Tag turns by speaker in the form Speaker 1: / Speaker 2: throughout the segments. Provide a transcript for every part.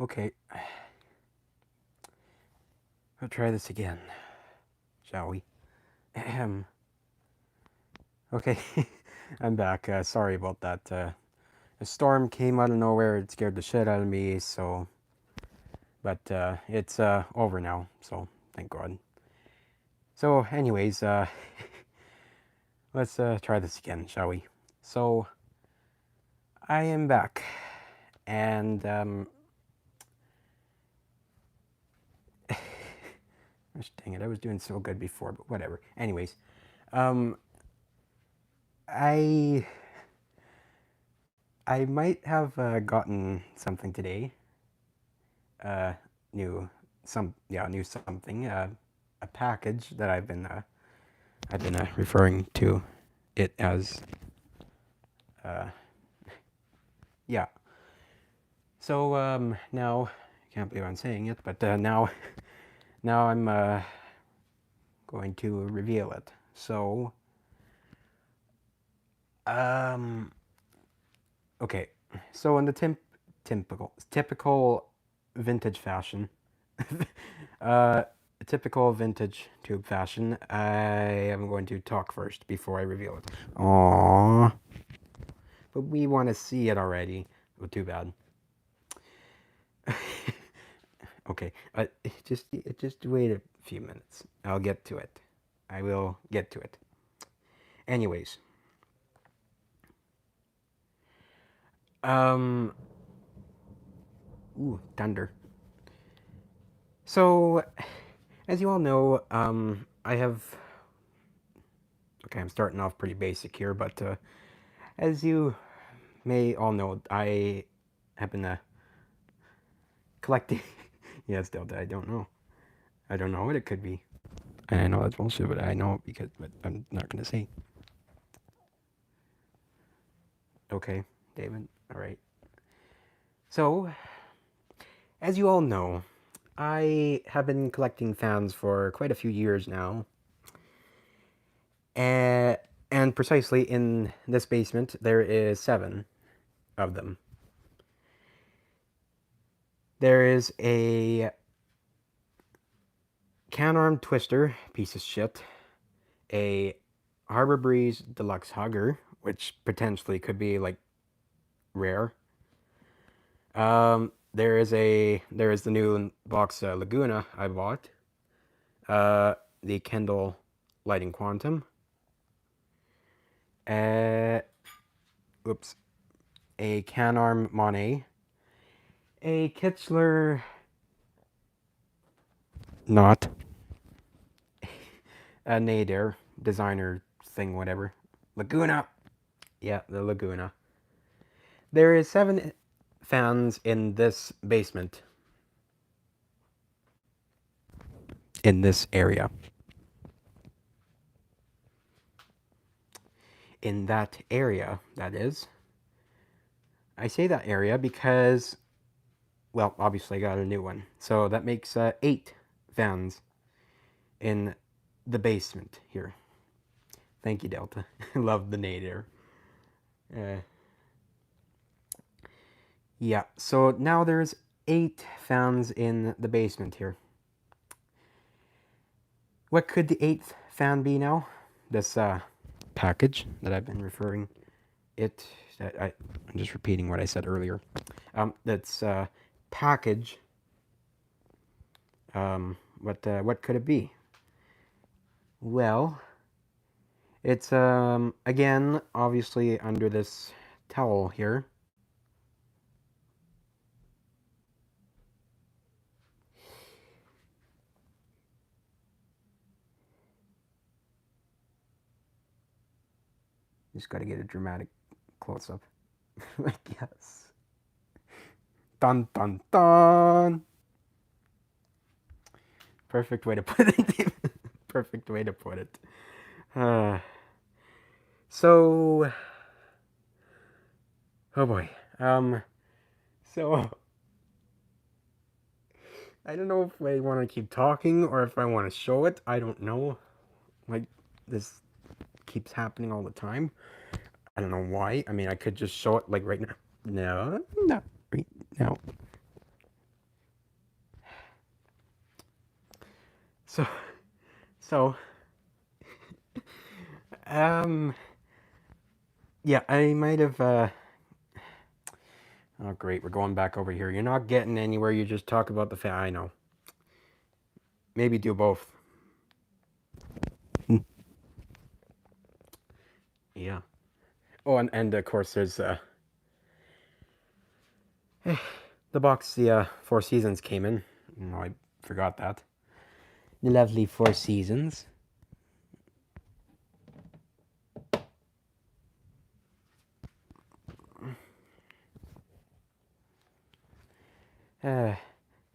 Speaker 1: Okay, we'll try this again, shall we? Ahem. Okay, I'm back. Sorry about that. A storm came out of nowhere. It scared the shit out of me. But it's over now. So thank God. So, anyways, let's try this again, shall we? So, I am back, and gosh dang it, I was doing so good before, but whatever. Anyways, um, I I might have gotten something today. Uh, new something. A package that I've been referring to it as. Uh, yeah. So now, I can't believe I'm saying it, but now I'm going to reveal it. So um, okay. So in the typical vintage fashion, uh, typical vintage tube fashion, I am going to talk first before I reveal it. Aww. But we want to see it already. Well, too bad. Okay, just wait a few minutes. I'll get to it. I will get to it. Anyways, um, ooh, thunder. So, as you all know, I have. Okay, I'm starting off pretty basic here, but as you may all know, I have been collecting. Yeah, still, I don't know. I don't know what it could be. I know that's bullshit, but I know but I'm not gonna say. Okay, David. All right. So, as you all know, I have been collecting fans for quite a few years now. And precisely in this basement, there is 7 of them. There is a can-arm twister, piece of shit. A Harbor Breeze Deluxe Hugger, which potentially could be like rare. There is the new box Laguna I bought. The Kendall Lighting Quantum. Oops. A Can-Arm Monet. A Kitzler Not. A Nader designer thing, whatever. Laguna. Yeah, the Laguna. There is 7 fans in this basement. In this area. In that area, that is. I say that area because, well, obviously I got a new one. So that makes 8 fans in the basement here. Thank you, Delta. Love the nadir. Yeah, so now there's 8 fans in the basement here. What could the 8th fan be now? This package that I've been referring it. I'm just repeating what I said earlier. That's package. What could it be? Well, it's again obviously under this towel here. Just got to get a dramatic close up, I guess. Dun dun dun. Perfect way to put it. Perfect way to put it. So, oh boy. So I don't know if I want to keep talking or if I want to show it. I don't know. Like this keeps happening all the time. I don't know why. I mean, I could just show it like right now. No, not right now. So, so, um, yeah, I might have, oh, great, we're going back over here. You're not getting anywhere, you just talk about the I know. Maybe do both. Yeah. Oh, and of course, there's, the box the Four Seasons came in. No, I forgot that. The lovely Four Seasons.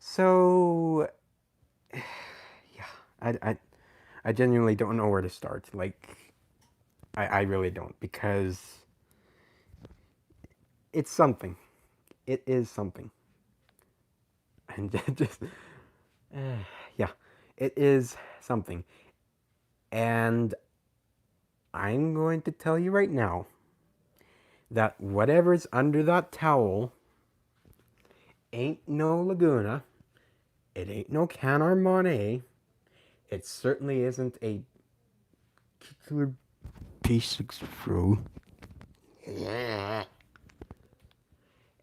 Speaker 1: So, yeah, I genuinely don't know where to start. Like, I really don't, because it's something. It is something. And just, yeah, it is something. And I'm going to tell you right now that whatever's under that towel ain't no Laguna. It ain't no Canard Monet. It certainly isn't a particular basic screw. Yeah.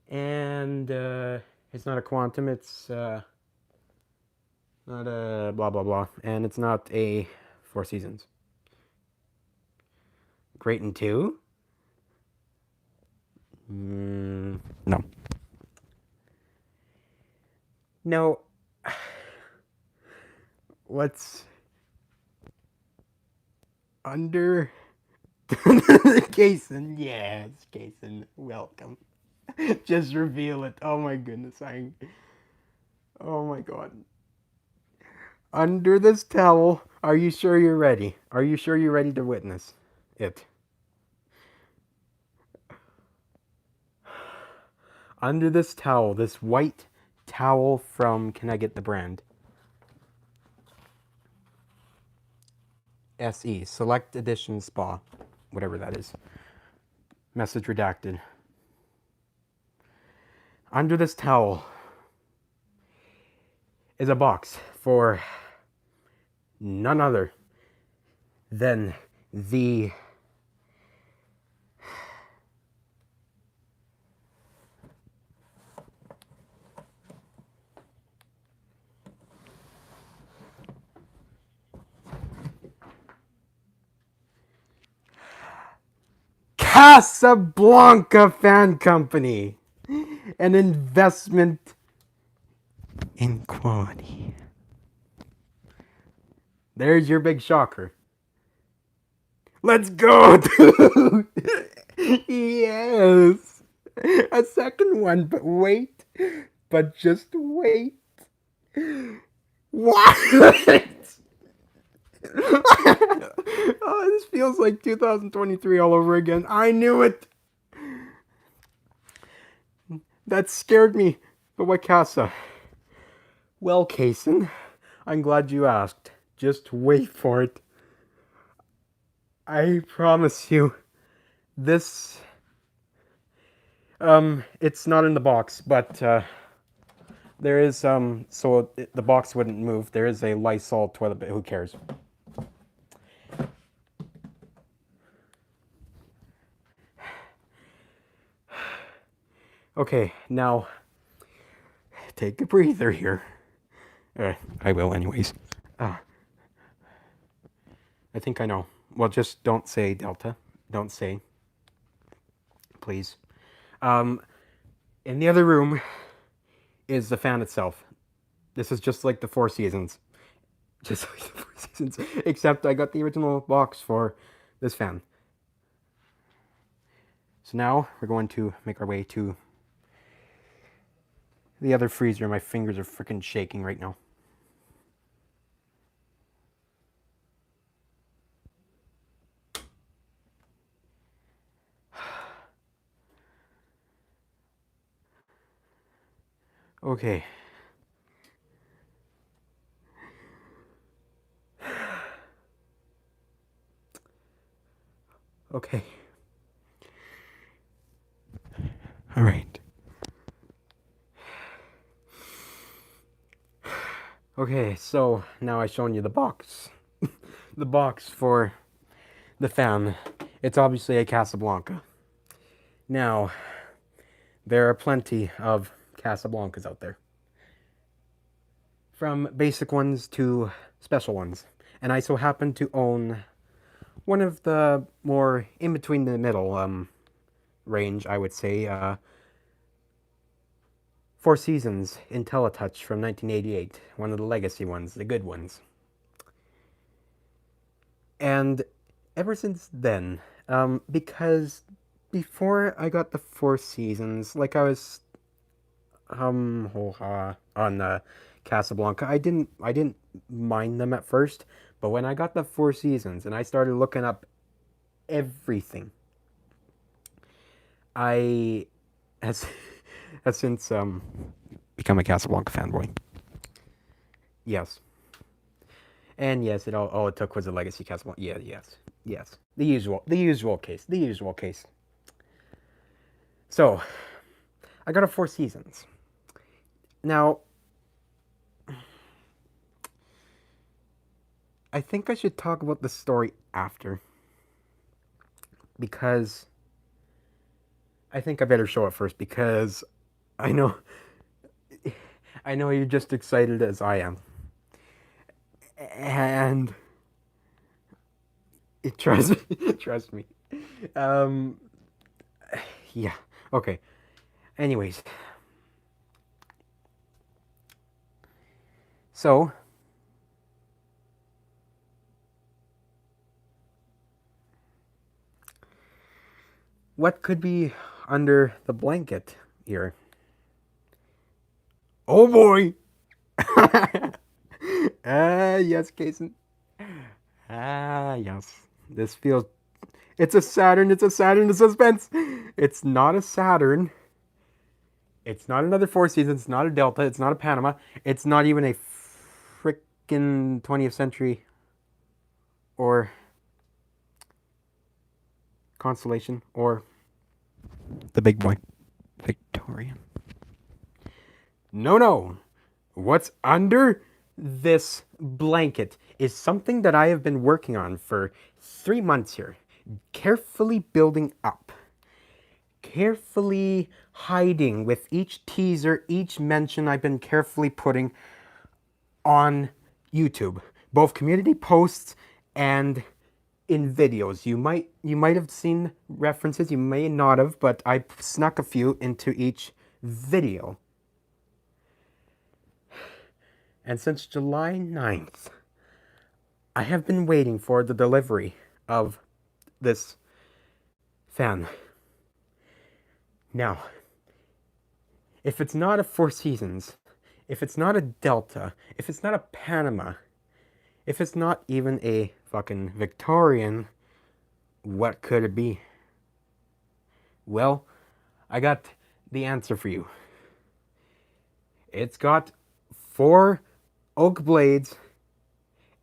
Speaker 1: And it's not a quantum, it's not a blah blah blah. And it's not a Four Seasons. Grayton 2? No. No. What's under Kason? Yes, Kason, welcome. Just reveal it. Oh my goodness, oh my god. Under this towel, are you sure you're ready? Are you sure you're ready to witness it? Under this towel, this white towel from, can I get the brand? SE, Select Edition Spa, whatever that is. Message redacted. Under this towel is a box for none other than the Casablanca Fan Company. An investment in quality. There's your big shocker. Let's go, dude! Yes! A second one, but wait. But just wait. What? Oh, this feels like 2023 all over again. I knew it! That scared me. But what casa? Well, Kason, I'm glad you asked. Just wait for it. I promise you, this, it's not in the box, but, there is, so the box wouldn't move. There is a Lysol toilet paper. Who cares? Okay, now, take a breather here. I will anyways. I think I know. Well, just don't say Delta. Don't say. Please. In the other room is the fan itself. This is just like the Four Seasons. Just like the Four Seasons. Except I got the original box for this fan. So now we're going to make our way to the other freezer. My fingers are freaking shaking right now. Okay. Okay. All right. Okay, so now I've shown you the box. The box for the fan. It's obviously a Casablanca. Now, there are plenty of Casablancas out there. From basic ones to special ones. And I so happen to own one of the more in between the middle range, I would say. Four Seasons IntelliTouch from 1988. One of the legacy ones, the good ones. And ever since then, because before I got the Four Seasons, like I was on Casablanca, I didn't mind them at first, but when I got the Four Seasons and I started looking up everything, I has since become a Casablanca fanboy. Yes. And yes, all it took was a legacy Casablanca. Yeah, yes. The usual case. So, I got a Four Seasons. Now, I think I should talk about the story after, because I think I better show it first, because I know you're just excited as I am. And trust me. Yeah. Okay. Anyways. So, what could be under the blanket here? Oh boy! Yes, Kason. Yes. This feels... It's a Saturn, the suspense! It's not a Saturn. It's not another Four Seasons, it's not a Delta, it's not a Panama, it's not even a frickin' 20th century or Constellation or the big boy, Victorian. No. What's under this blanket is something that I have been working on for 3 months here. Carefully building up. Carefully hiding with each teaser, each mention I've been carefully putting on YouTube. Both community posts and in videos. You might have seen references, you may not have, but I snuck a few into each video. And since July 9th, I have been waiting for the delivery of this fan. Now, if it's not a Four Seasons, if it's not a Delta, if it's not a Panama, if it's not even a fucking Victorian, what could it be? Well, I got the answer for you. It's got 4 oak blades,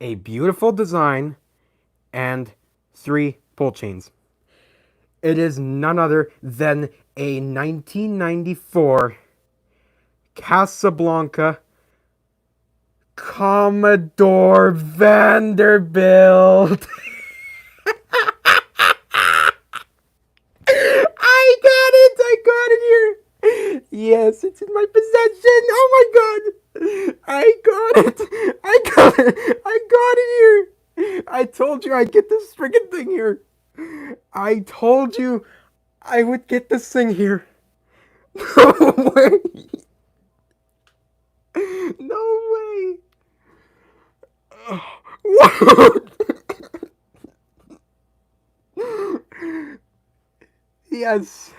Speaker 1: a beautiful design, and 3 pull chains. It is none other than a 1994 Casablanca Commodore Vanderbilt. I got it here. Yes, it's in my possession. Oh my god. I got it here. I told you I'd get this friggin' thing here. I told you I would get this thing here. No way. No way. What? Yes.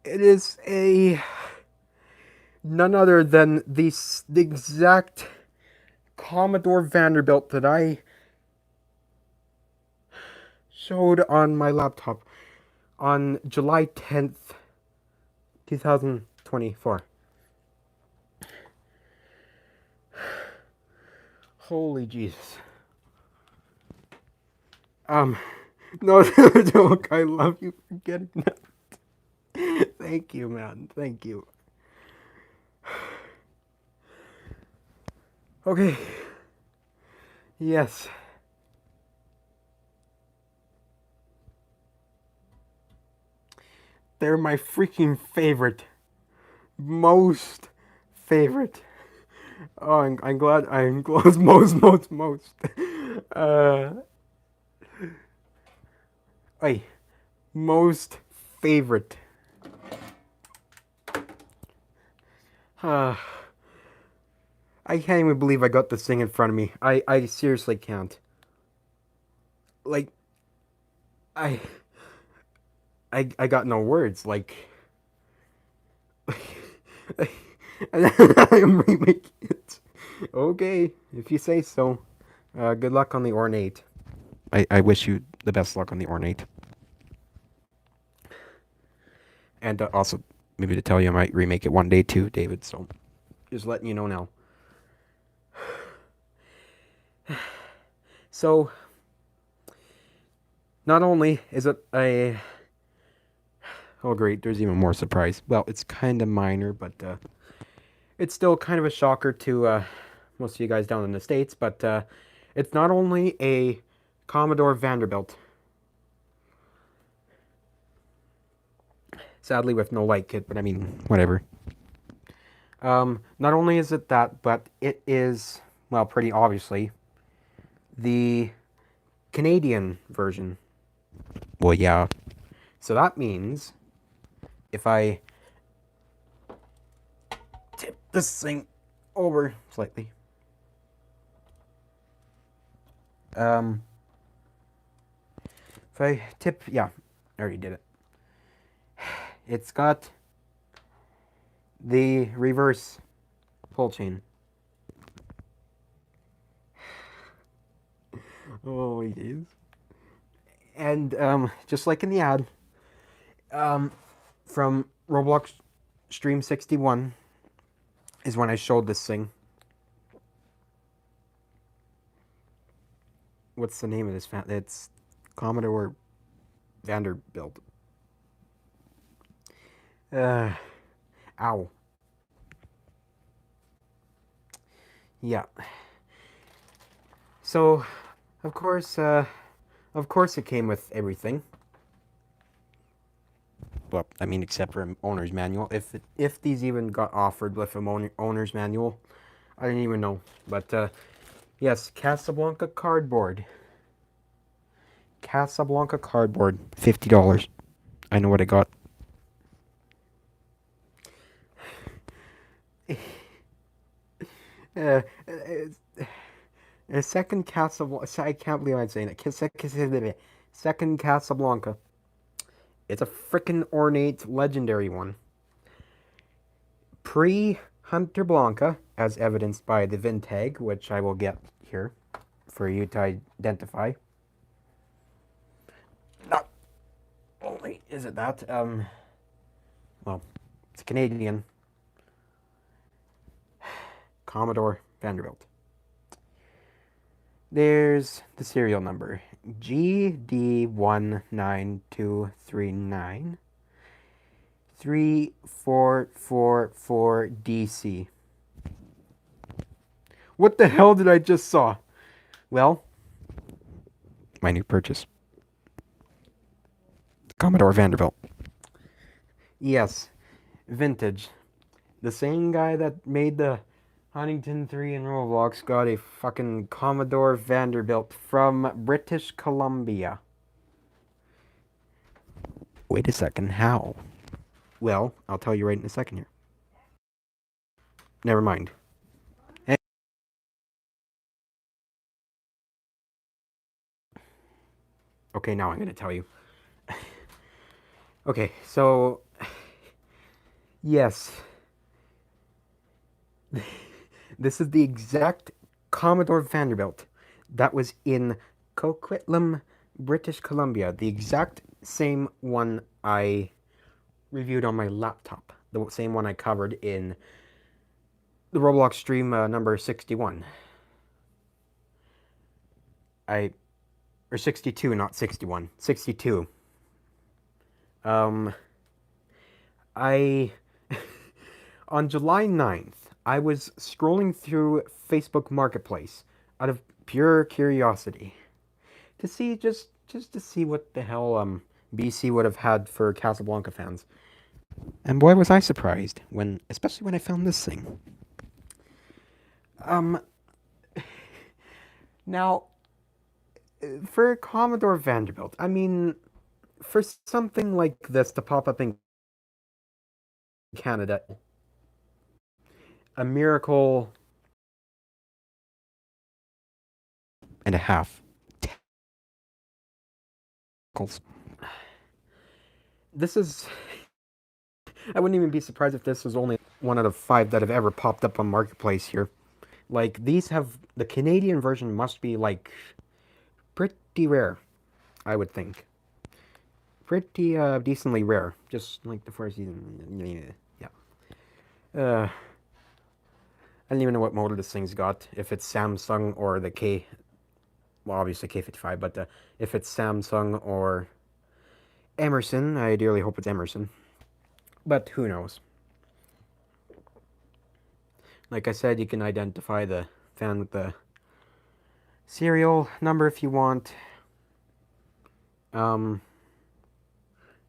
Speaker 1: It is none other than the exact Commodore Vanderbilt that I showed on my laptop on July 10th, 2024. Holy Jesus. No, joke. I love you for getting that. Thank you, man. Thank you. Okay. Yes. They're my freaking favorite. Most favorite. Oh, I'm glad I'm close. Most. Uh, Wait. Most favorite. Uh, I can't even believe I got this thing in front of me. I seriously can't. Like, I, I got no words. Like, I'm remaking it. Okay, if you say so. Good luck on the ornate. I wish you the best luck on the ornate. And also, maybe to tell you, I might remake it one day too, David. So, just letting you know now. So, not only is it a... Oh, great, there's even more surprise. Well, it's kind of minor, but it's still kind of a shocker to most of you guys down in the States. But it's not only a Commodore Vanderbilt. Sadly, with no light kit, but I mean, whatever. Not only is it that, but it is, well, pretty obviously, the Canadian version. Well, yeah. So that means if I tip this thing over slightly, if I tip, yeah, I already did it. It's got the reverse pull chain. Oh, it is. And just like in the ad, from Roblox Stream 61 is when I showed this thing. What's the name of this fan? It's Commodore Vanderbilt. Ow. Yeah. So, of course it came with everything. Well, I mean, except for an owner's manual. If these even got offered with an owner's manual, I didn't even know. But yes, Casablanca cardboard. Casablanca cardboard, $50. I know what I got. A second Casablanca. I can't believe I'm saying it. Second Casablanca. It's a frickin' ornate legendary one. Pre-Hunter Blanca, as evidenced by the VIN tag, which I will get here for you to identify. Not only is it that, well, it's Canadian. Commodore Vanderbilt. There's the serial number, GD19239 3444DC. What the hell did I just saw? Well, my new purchase. Commodore Vanderbilt. Yes, vintage. The same guy that made the Huntington 3 in Roblox got a fucking Commodore Vanderbilt from British Columbia. Wait a second, how? Well, I'll tell you right in a second here. Never mind. Okay, now I'm going to tell you. Okay, so... Yes. This is the exact Commodore Vanderbilt that was in Coquitlam, British Columbia. The exact same one I reviewed on my laptop. The same one I covered in the Roblox stream number 61. Or 62, not 61. 62. I... On July 9th, I was scrolling through Facebook Marketplace out of pure curiosity to see just to see what the hell BC would have had for Casablanca fans. And boy was I surprised when especially when I found this thing. Um Now for Commodore Vanderbilt, I mean for something like this to pop up in Canada, a miracle and a half. This is. I wouldn't even be surprised if this was only one out of 5 that have ever popped up on Marketplace here. Like, these have. The Canadian version must be, like, pretty rare, I would think. Pretty, decently rare. Just like the first season. Yeah. I don't even know what model this thing's got. If it's Samsung or the K. Well, obviously K55, but if it's Samsung or Emerson, I dearly hope it's Emerson. But who knows? Like I said, you can identify the fan with the serial number if you want.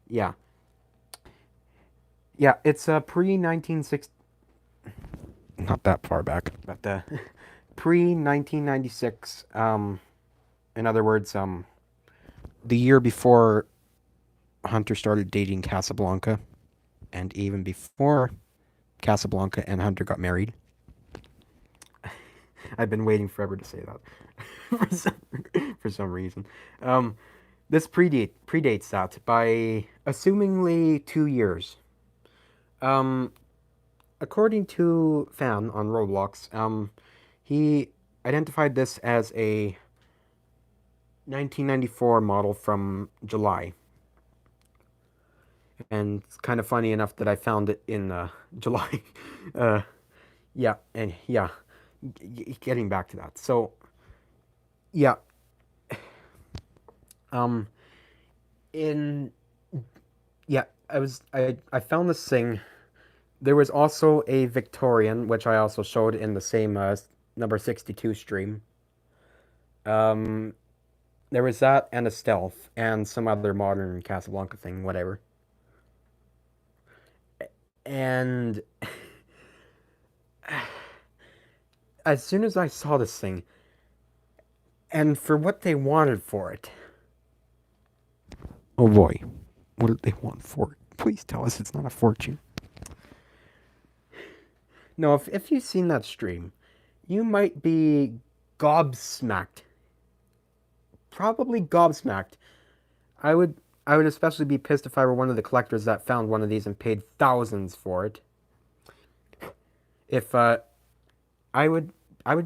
Speaker 1: Yeah. Yeah, it's a pre-1960... Not that far back, but pre-1996. In other words, the year before Hunter started dating Casablanca, and even before Casablanca and Hunter got married. I've been waiting forever to say that for some reason. This predates that by assumingly 2 years. According to Fan on Roblox, he identified this as a 1994 model from July. And it's kind of funny enough that I found it in July. Yeah, and yeah, getting back to that. So, yeah, in yeah, I found this thing. There was also a Victorian, which I also showed in the same number 62 stream. There was that and a Stealth and some other modern Casablanca thing, whatever. And as soon as I saw this thing, and for what they wanted for it. Oh boy, what did they want for it? Please tell us it's not a fortune. No, if you've seen that stream, you might be gobsmacked. Probably gobsmacked. I would especially be pissed if I were one of the collectors that found one of these and paid thousands for it. If I would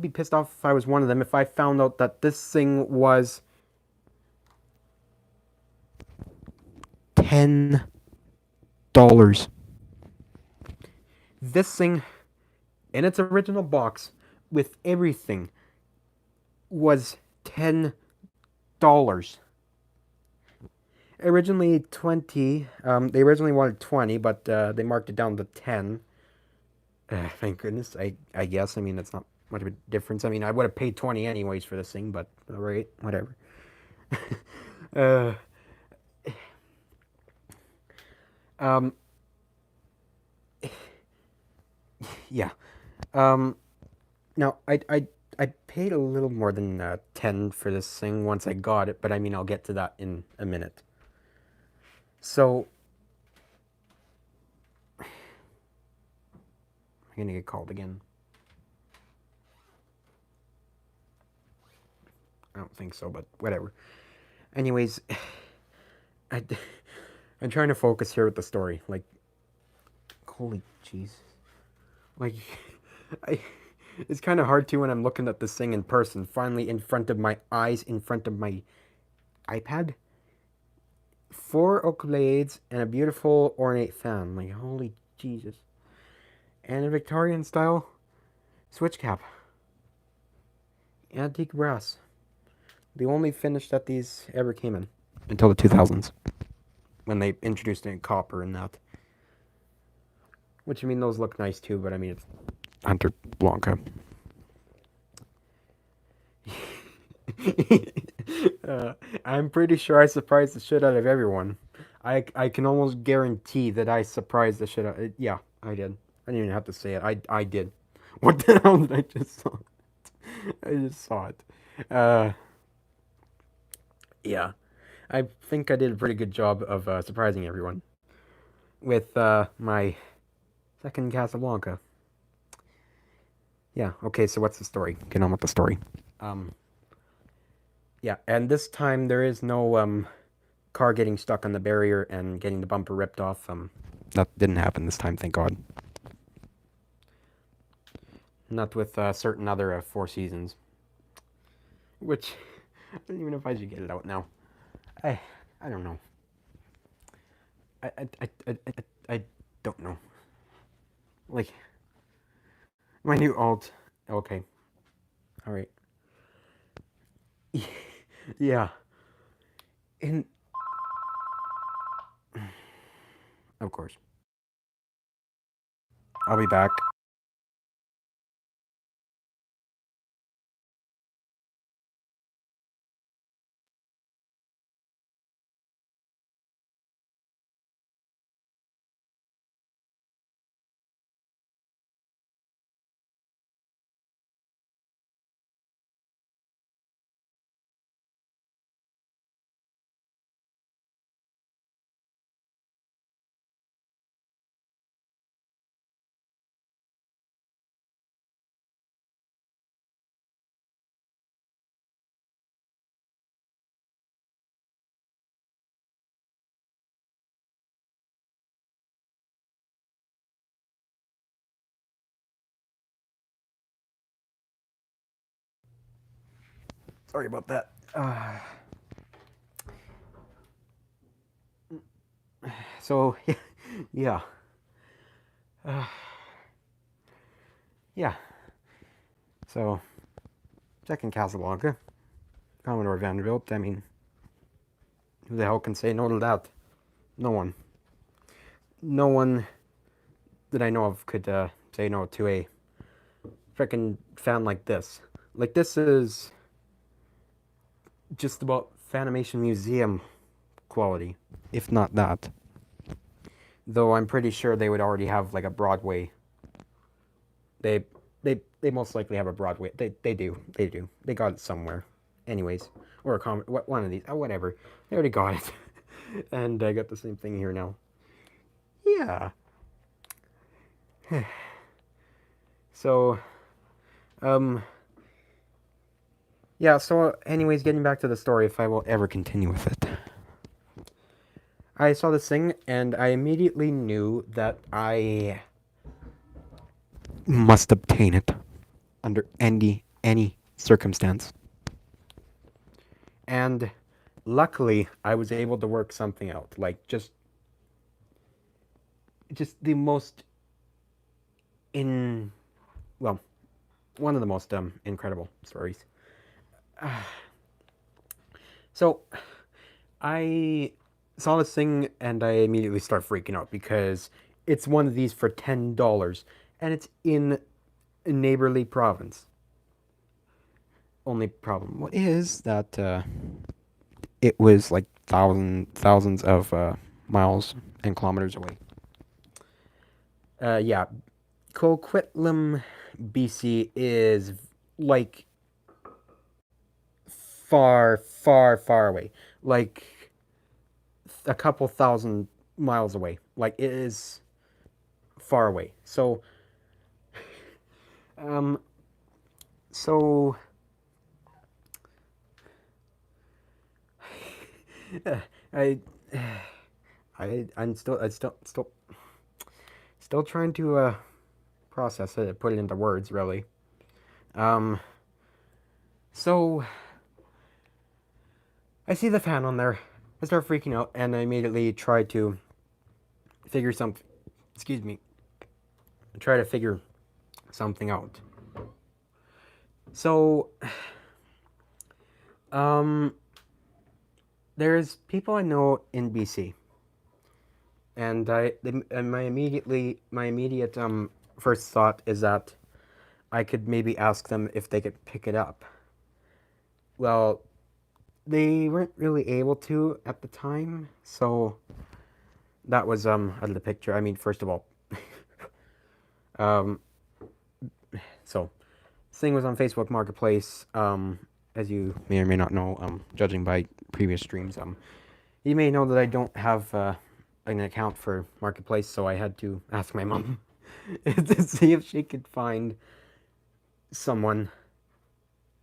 Speaker 1: be pissed off if I was one of them if I found out that this thing was $10. This thing in its original box with everything was $10. Originally 20. They originally wanted 20, but they marked it down to 10. Thank goodness. I guess. I mean, it's not much of a difference. I mean, I would have paid 20 anyways for this thing, but alright, whatever. Yeah. Now I paid a little more than 10 for this thing once I got it, but I mean, I'll get to that in a minute. So, I'm gonna get called again. I don't think so, but whatever. Anyways, I'm trying to focus here with the story. Like, holy jeez. Like, it's kind of hard to when I'm looking at this thing in person, finally in front of my eyes, in front of my iPad. 4 oak blades and a beautiful ornate fan. Like, holy Jesus. And a Victorian style switch cap. Antique brass. The only finish that these ever came in. Until the 2000s. When they introduced it in copper and that. Which, I mean, those look nice too, but I mean, Hunter Blanca. I'm pretty sure I surprised the shit out of everyone. I can almost guarantee that I surprised the shit out. Yeah, I did. I didn't even have to say it. I did. What the hell did I just saw? I just saw it. Uh, yeah, I think I did a pretty good job of surprising everyone with my second Casablanca. Yeah. Okay. So what's the story? Get on with the story. Um. Yeah, and this time there is no car getting stuck on the barrier and getting the bumper ripped off. That didn't happen this time, thank God. Not with certain other Four Seasons, which I don't even know if I should get it out now. I I don't know. I I I I, I don't know. Like my new alt. Okay, all right. Yeah, and of course I'll be back. Sorry about that. So yeah, uh, yeah. So second Casablanca, Commodore Vanderbilt. I mean, who the hell can say no to that? No one. No one that I know of could say no to a freaking fan like this. Like, this is just about Fanimation Museum quality, if not that. Though I'm pretty sure they would already have like a Broadway. They they most likely have a Broadway. They do. They do. They got it somewhere. Anyways, or a one of these. Whatever. They already got it. And I got the same thing here now. Yeah. So, um, yeah, so anyways, getting back to the story, if I will ever continue with it. I saw this thing, and I immediately knew that I must obtain it under any circumstance. And luckily, I was able to work something out. Like, just the most well, one of the most incredible stories. So, I saw this thing and I immediately start freaking out because it's one of these for $10 and it's in a neighborly province. Only problem is that it was like thousands of miles and kilometers away. Yeah, Coquitlam, BC is like far away. Like a couple thousand miles away. Like, it is far away. So, um, so I, I'm still trying to process it, put it into words, really. Um, so I see the fan on there. I start freaking out, and I immediately try to figure something. Excuse me. Try to figure something out. So, um, there's people I know in BC, and my immediate first thought is that I could maybe ask them if they could pick it up. Well, they weren't really able to at the time, so that was out of the picture. I mean, first of all, um, so this thing was on Facebook Marketplace. As you may or may not know, judging by previous streams, you may know that I don't have an account for Marketplace, so I had to ask my mom to see if she could find someone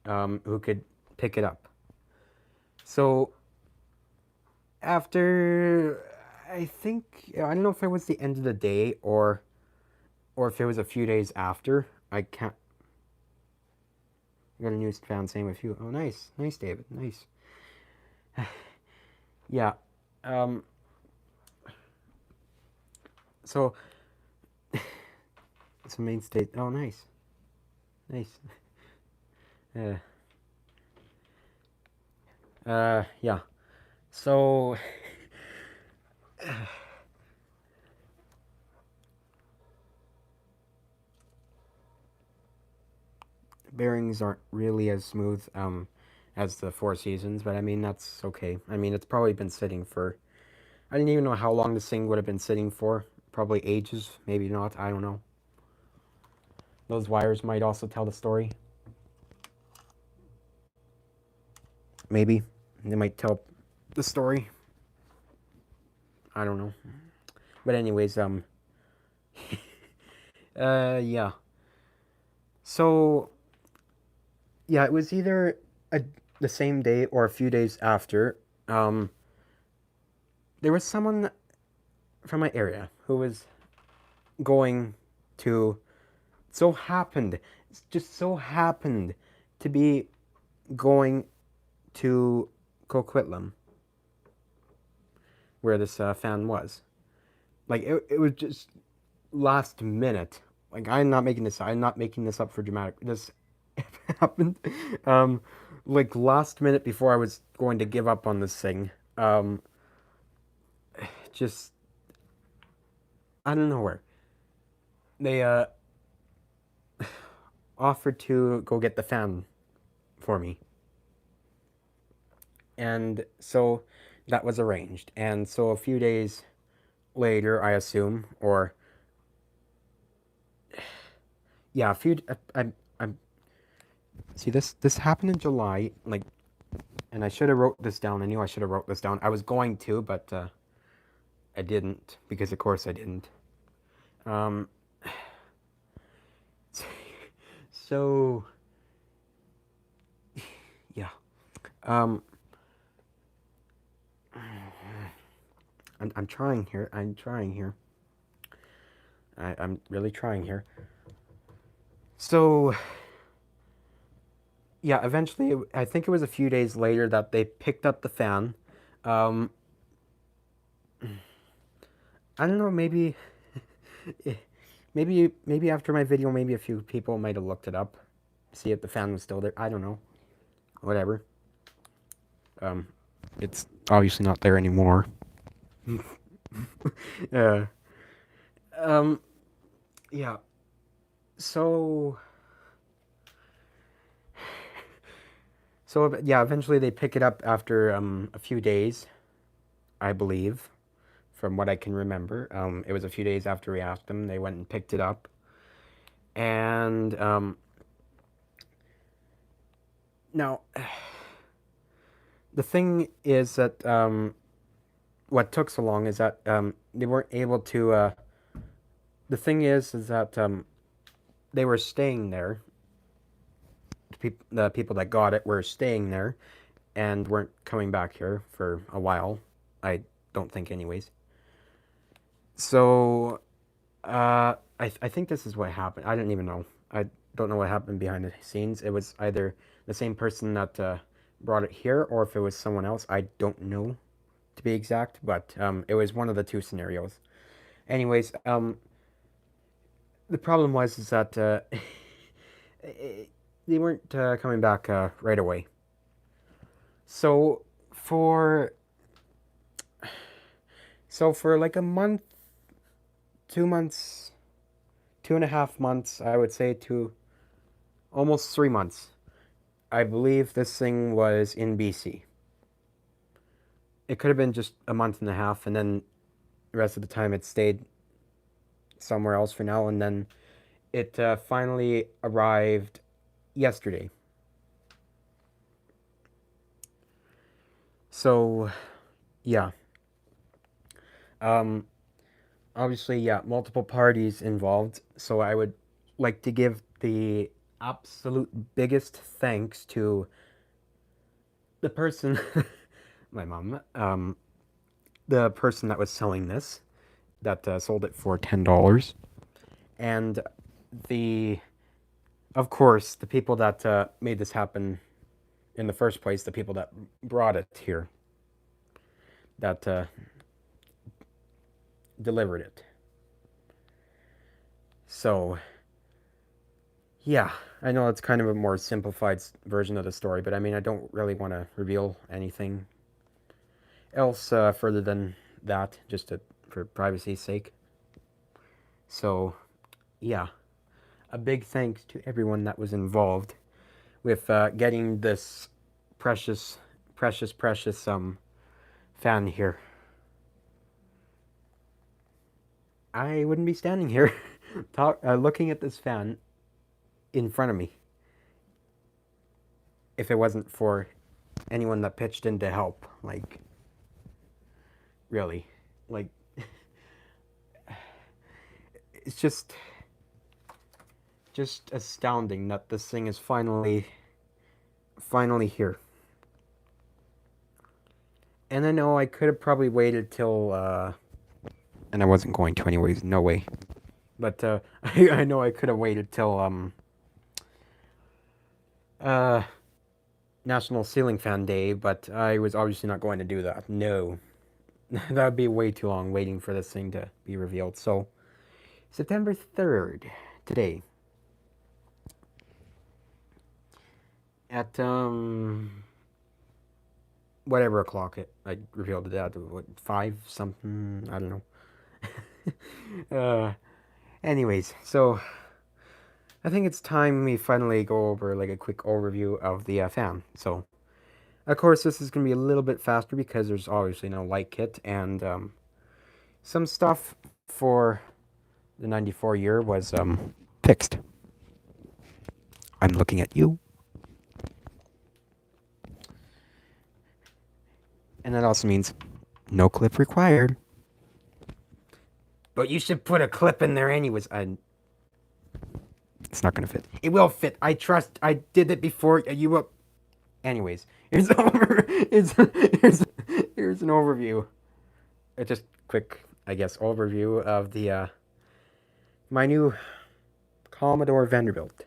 Speaker 1: who could pick it up. So after, I don't know if it was the end of the day or if it was a few days after. I can't. I got a new fan, same with you. Oh, nice, nice, David, nice. Yeah. So it's a main state. Oh, nice, nice. Yeah. So bearings aren't really as smooth as the Four Seasons, but I mean that's okay. I mean it's probably been sitting for. I didn't even know how long this thing would have been sitting for. Probably ages, maybe not. I don't know. Those wires might also tell the story. Maybe they might tell the story. I don't know. But anyways, yeah. So, yeah, it was either the same day or a few days after. There was someone from my area who was going to, just so happened to be going to Coquitlam, where this fan was. Like, it was just last minute. Like, I'm not making this up for dramatic. This happened, like, last minute before I was going to give up on this thing. Just, I don't know where. They, offered to go get the fan for me. And so that was arranged. And so a few days later, I assume, or yeah, I'm see this happened in July, like, and I should have wrote this down. I knew I should have wrote this down. I was going to, but I didn't, because of course I didn't. So yeah. I'm trying here. I'm trying here. I'm really trying here. So, yeah, eventually, I think it was a few days later that they picked up the fan. I don't know, maybe, maybe after my video, maybe a few people might have looked it up, see if the fan was still there. I don't know. Whatever. It's obviously not there anymore. Yeah. Yeah. So yeah, eventually they pick it up after a few days, I believe, from what I can remember. It was a few days after we asked them. They went and picked it up, and now the thing is that what took so long is that they weren't able to. The thing is that they were staying there. The people that got it were staying there and weren't coming back here for a while. I don't think, anyways. So, I think this is what happened. I didn't even know. I don't know what happened behind the scenes. It was either the same person that brought it here, or if it was someone else. I don't know, to be exact, but it was one of the two scenarios. Anyways, the problem was is that they weren't coming back right away. So for like a month, 2 months, 2.5 months, I would say, almost 3 months. I believe this thing was in BC. It could have been just a month and a half, and then the rest of the time it stayed somewhere else for now, and then it finally arrived yesterday. So, yeah. Obviously, yeah, multiple parties involved, so I would like to give the absolute biggest thanks to the person, my mom, the person that was selling this, that sold it for $10, and of course, the people that made this happen in the first place, the people that brought it here, that delivered it. So, yeah, I know it's kind of a more simplified version of the story, but I mean, I don't really want to reveal anything else further than that, just for privacy's sake. So, yeah, a big thanks to everyone that was involved with getting this precious fan here. I wouldn't be standing here looking at this fan in front of me if it wasn't for anyone that pitched in to help. Like, really, like, it's just astounding that this thing is finally here. And I know I could have probably waited till and I wasn't going to anyways, no way. But I know I could have waited till National Ceiling Fan Day, but I was obviously not going to do that. No. That would be way too long waiting for this thing to be revealed. So, September 3rd, today, at whatever o'clock I revealed it at, what, 5 something, I don't know. Anyways, so I think it's time we finally go over like a quick overview of the fan. So, of course, this is going to be a little bit faster because there's obviously no light kit, and some stuff for the 94 year was fixed. I'm looking at you. And that also means no clip required. But you should put a clip in there anyways. It's not going to fit. It will fit. I trust. I did it before. You will. Anyways, here's an overview. Just quick, I guess, overview of the my new Commodore Vanderbilt.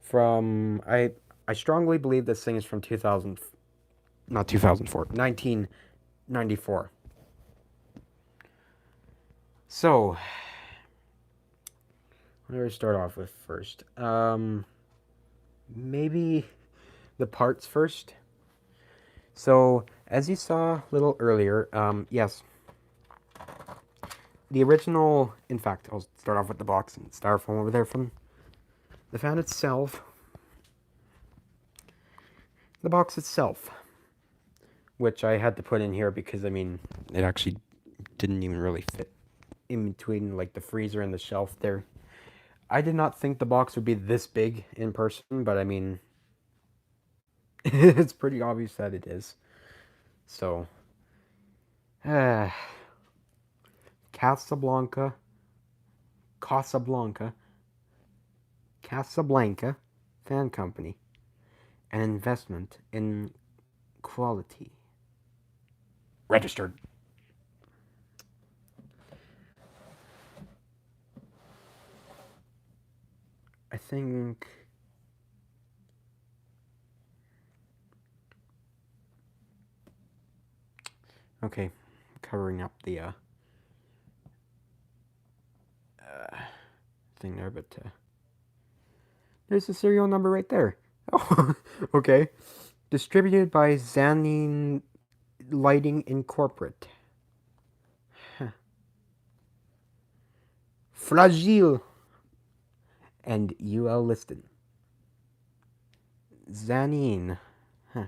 Speaker 1: From I strongly believe this thing is from 1994. So, what do I start off with first? Maybe the parts first. So, as you saw a little earlier, yes, the original, in fact, I'll start off with the box and styrofoam over there from the fan itself. The box itself, which I had to put in here because, I mean, it actually didn't even really fit in between, like, the freezer and the shelf there. I did not think the box would be this big in person, but I mean, it's pretty obvious that it is. So, Casablanca Fan Company, an investment in quality. Registered. I think okay, covering up the thing there, but there's the serial number right there. Oh, okay. Distributed by Xanine Lighting Incorporate. Huh. Fragile. And UL listed. Zanine. Huh.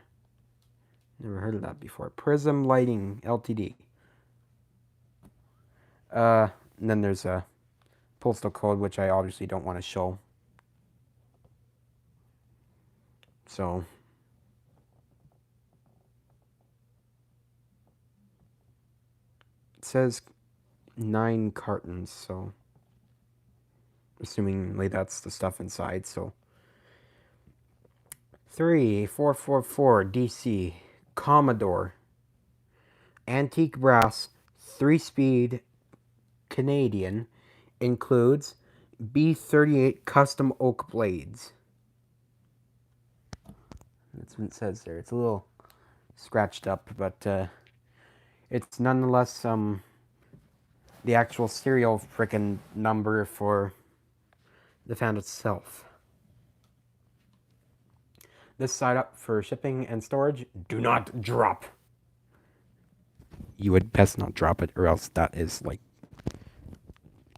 Speaker 1: Never heard of that before. Prism Lighting Ltd. And then there's a postal code, which I obviously don't want to show. So, it says 9 cartons, so assumingly that's the stuff inside. So 3444 DC Commodore antique brass 3-speed Canadian includes B38 custom oak blades. That's what it says there. It's a little scratched up, but it's nonetheless the actual serial frickin' number for the fan itself. This side up for shipping and storage. Do not drop. You would best not drop it, or else that is like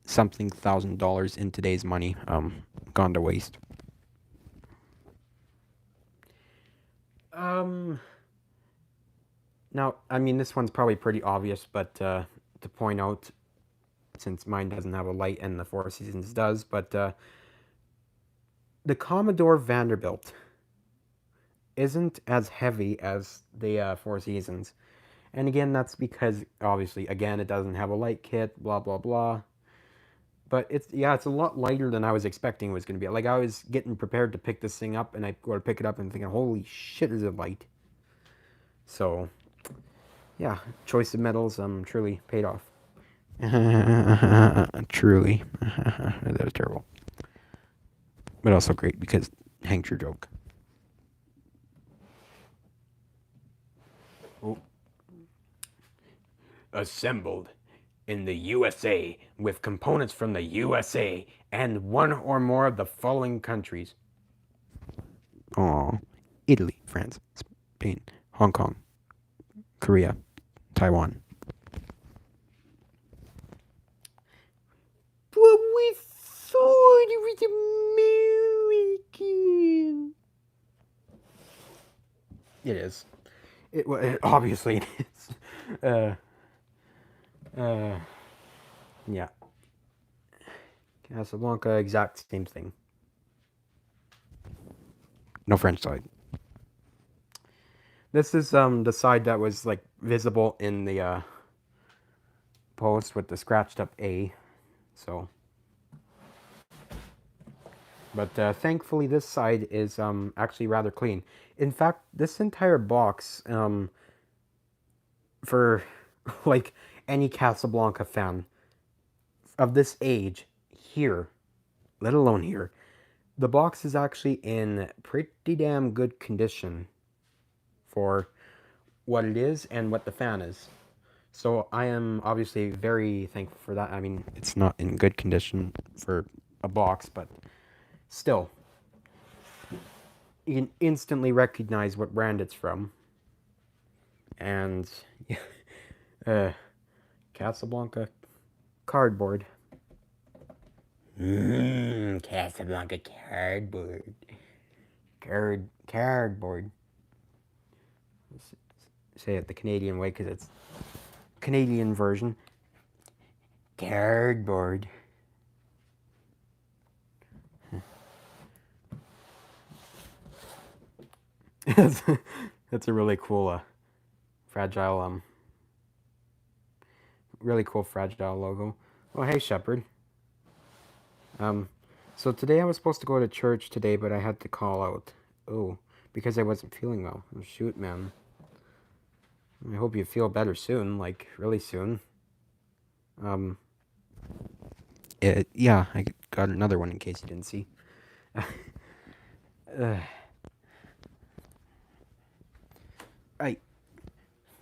Speaker 1: something $1,000 in today's money gone to waste. Now, I mean, this one's probably pretty obvious, but to point out, since mine doesn't have a light and the Four Seasons does, but the Commodore Vanderbilt isn't as heavy as the Four Seasons. And again, that's because, obviously, again, it doesn't have a light kit, blah, blah, blah. But it's a lot lighter than I was expecting it was going to be. Like, I was getting prepared to pick this thing up, and I go to pick it up and thinking, holy shit, is it light. So, yeah, choice of metals truly paid off. Truly. That was terrible. But also great, because hanged your joke. Oh. Assembled in the USA with components from the USA and one or more of the following countries. Italy, France, Spain, Hong Kong, Korea, Taiwan. But we thought it was American. It is. Obviously it is. Yeah. Casablanca, exact same thing. No French side. This is the side that was like visible in the post with the scratched up A. So, but thankfully this side is actually rather clean. In fact, this entire box for like any Casablanca fan of this age here, let alone here, the box is actually in pretty damn good condition for what it is and what the fan is. So I am obviously very thankful for that. I mean, it's not in good condition for a box, but still, you can instantly recognize what brand it's from. And Casablanca cardboard. Casablanca cardboard. Cardboard. Say it the Canadian way because it's Canadian version. Cardboard. That's a really cool fragile really cool fragile logo. Oh, hey Shepherd. So today I was supposed to go to church today, but I had to call out. Oh, because I wasn't feeling well. Oh, shoot, man. I hope you feel better soon, like really soon. Yeah, I got another one in case you didn't see.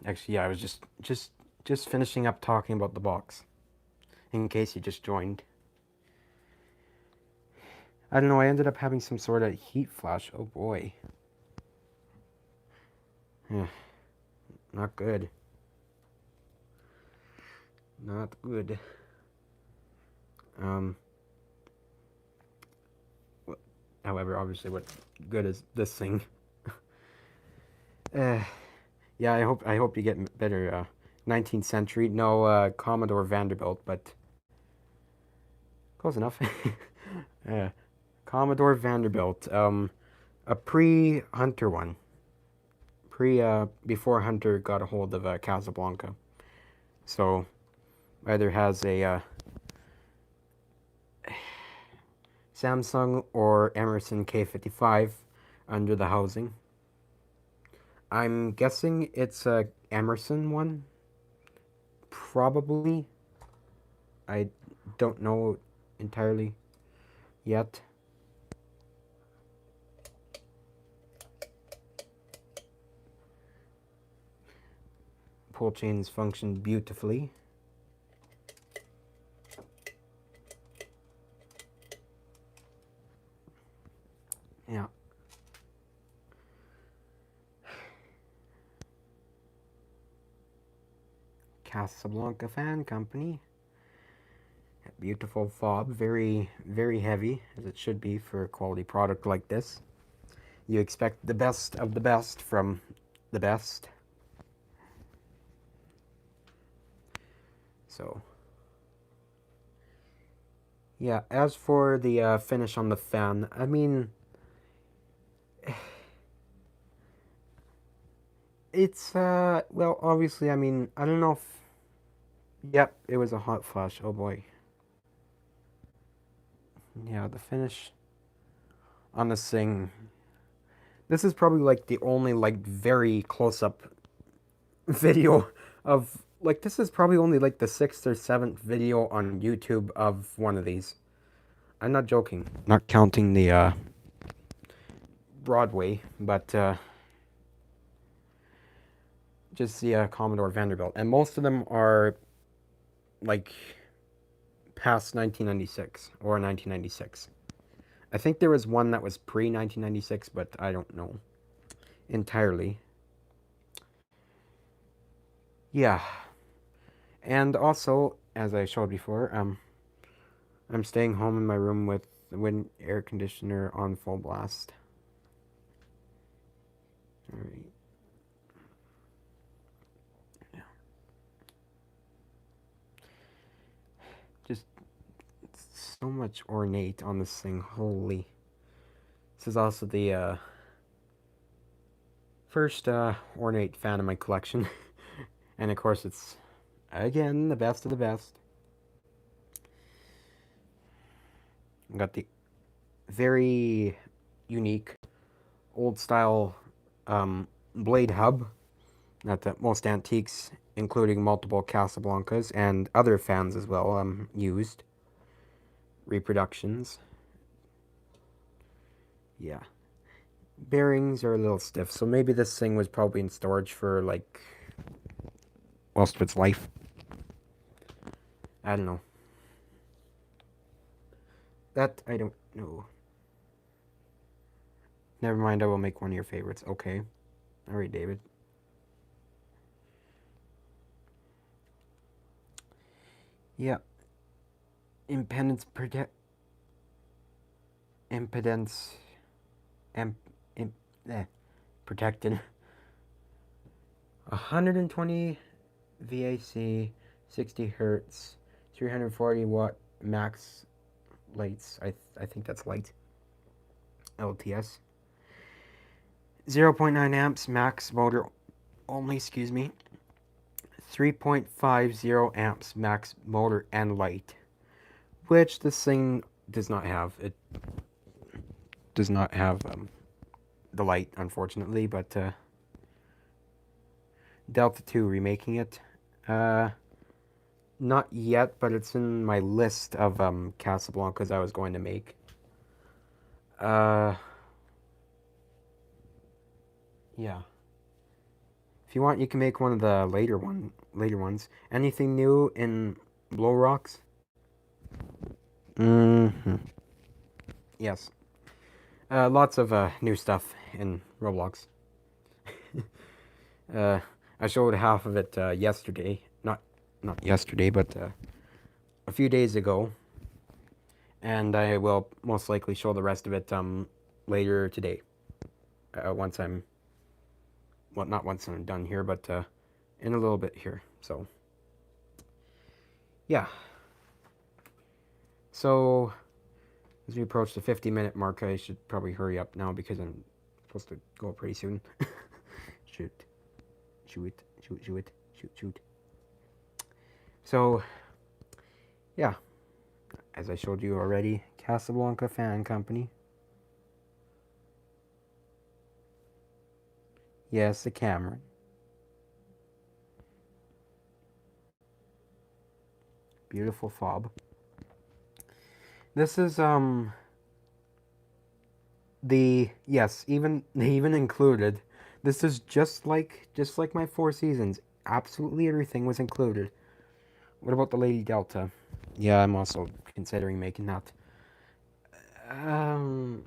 Speaker 1: Actually, yeah, I was just finishing up talking about the box, in case you just joined. I don't know, I ended up having some sort of heat flash. Oh boy. Yeah. Not good. Not good. However, obviously, what good is this thing? uh, yeah, I hope you get better. 19th century, no Commodore Vanderbilt, but close enough. uh, Commodore Vanderbilt, a pre-Hunter one, before Hunter got a hold of Casablanca. So either has a Samsung or Emerson K55 under the housing. I'm guessing it's a Emerson one. Probably. I don't know entirely yet. Pull chains function beautifully. Yeah. Casablanca Fan Company. A beautiful fob, very, very heavy, as it should be for a quality product like this. You expect the best of the best from the best. So, yeah, as for the finish on the fan, I mean, it's, well, obviously, I mean, I don't know if, yep, it was a hot flash, oh boy. Yeah, the finish on this thing, this is probably, like, the only, like, very close-up video of, like, this is probably only, like, the 6th or 7th video on YouTube of one of these. I'm not joking. Not counting the, Broadway, but, just the Commodore Vanderbilt. And most of them are, like, past 1996 or 1996. I think there was one that was pre-1996, but I don't know entirely. Yeah. And also, as I showed before, I'm staying home in my room with the wind air conditioner on full blast. Alright. Yeah. Just so much ornate on this thing. Holy. This is also the first ornate fan in my collection. And of course it's, again, the best of the best. Got the very unique old style blade hub that most antiques, including multiple Casablancas and other fans as well, used. Reproductions. Yeah. Bearings are a little stiff, so maybe this thing was probably in storage for, like, most of its life. I don't know. That I don't know. Never mind, I will make one of your favorites. Okay. Alright, David. Yeah. Impedance protected. 120 VAC, 60 hertz, 340 watt max lights. I think that's light. LTS. 0.9 amps max motor only, excuse me. 3.50 amps max motor and light, which this thing does not have. It does not have the light, unfortunately, but Delta 2 remaking it. Not yet, but it's in my list of Casablancas I was going to make. Yeah. If you want, you can make one of the later ones. Anything new in Blow Rocks? Yes. Lots of new stuff in Roblox. I showed half of it yesterday. Not yesterday, but a few days ago. And I will most likely show the rest of it later today. Once I'm, well, not once I'm done here, but in a little bit here. So, yeah. So, as we approach the 50-minute mark, I should probably hurry up now because I'm supposed to go pretty soon. Shoot. Shoot. Shoot. Shoot. Shoot. Shoot. So, yeah. As I showed you already, Casablanca Fan Company. Yes, the Cameron. Beautiful fob. This is they even included. This is just like my Four Seasons. Absolutely everything was included. What about the Lady Delta? Yeah, I'm also considering making that. The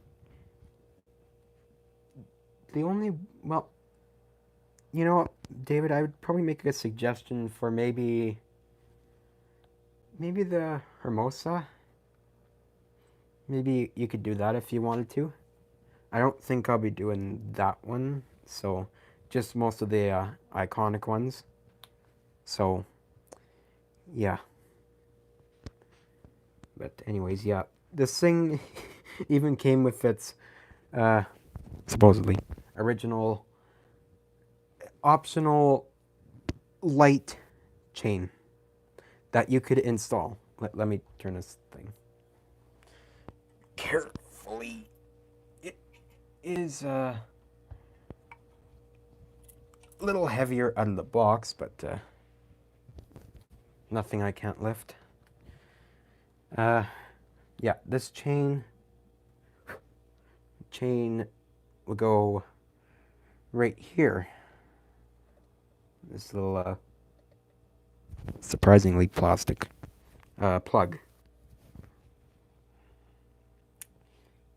Speaker 1: only, well, you know what, David, I would probably make a suggestion for maybe the Hermosa. Maybe you could do that if you wanted to. I don't think I'll be doing that one, so just most of the iconic ones. So, yeah. But anyways, yeah. This thing even came with its, supposedly, original, optional light chain that you could install. Let me turn this thing carefully. It is a little heavier out of the box, but nothing I can't lift. Yeah, this chain will go right here. This little surprisingly plastic plug.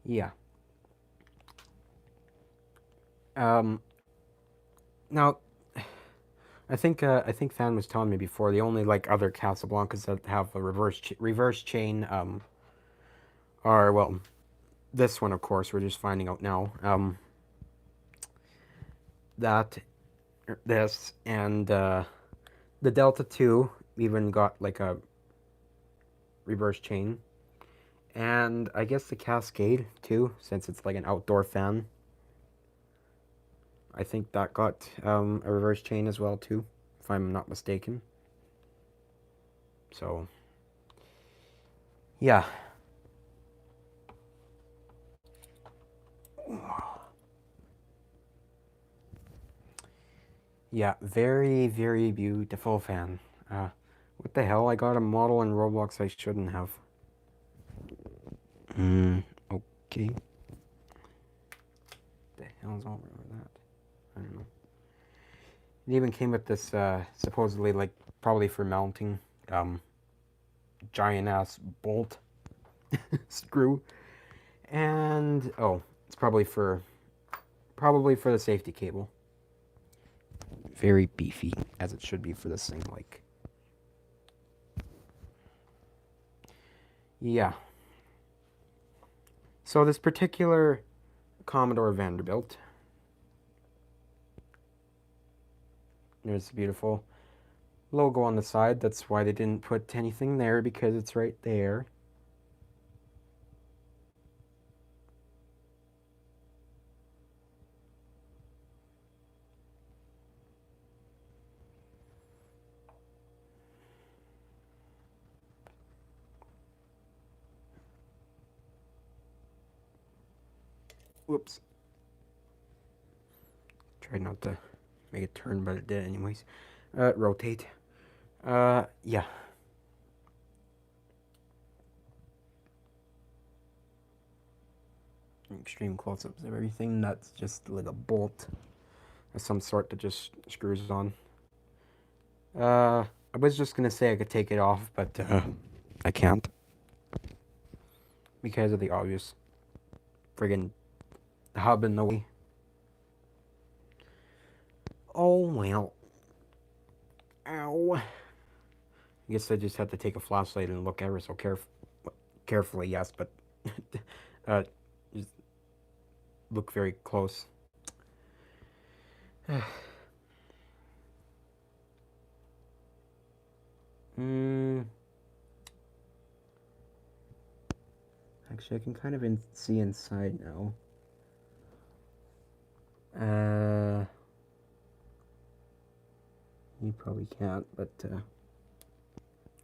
Speaker 1: Yeah. Now, I think Fan was telling me before the only like other Casablancas that have a reverse chain are, well, this one of course we're just finding out now. This and the Delta 2 even got like a reverse chain, and I guess the Cascade too, since it's like an outdoor fan. I think that got a reverse chain as well too, if I'm not mistaken. So, yeah. Yeah, very, very beautiful fan. What the hell? I got a model in Roblox I shouldn't have. Okay. The hell's all over that? I don't know. It even came with this, supposedly, like, probably for mounting, giant-ass bolt screw. And, oh, it's probably for the safety cable. Very beefy, as it should be for this thing, like. Yeah. So this particular Commodore Vanderbilt, there's a beautiful logo on the side. That's why they didn't put anything there, because it's right there. Whoops. Tried not to make it turn, but it did anyways. Rotate. Yeah. Extreme close-ups of everything. That's just like a bolt of some sort that just screws on. I was just gonna say I could take it off, but I can't. Because of the obvious friggin' hub in the way. Oh, well. Ow. I guess I just had to take a flashlight and look ever so carefully, yes, but just look very close. Actually, I can kind of see inside now. You probably can't, but you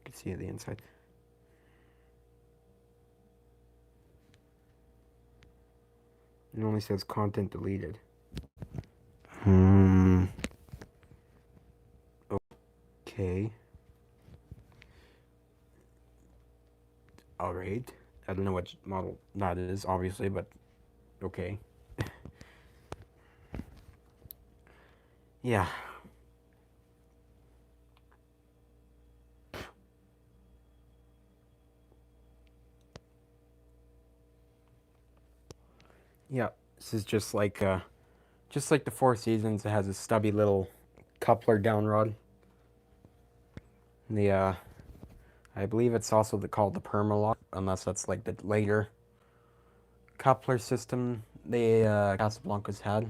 Speaker 1: can see the inside. It only says content deleted. Okay. Alright. I don't know which model that is, obviously, but okay. Yeah. Yeah, this is just like the Four Seasons. It has a stubby little coupler down rod. The I believe it's also called the Permalock, unless that's like the later coupler system the Casablancas had.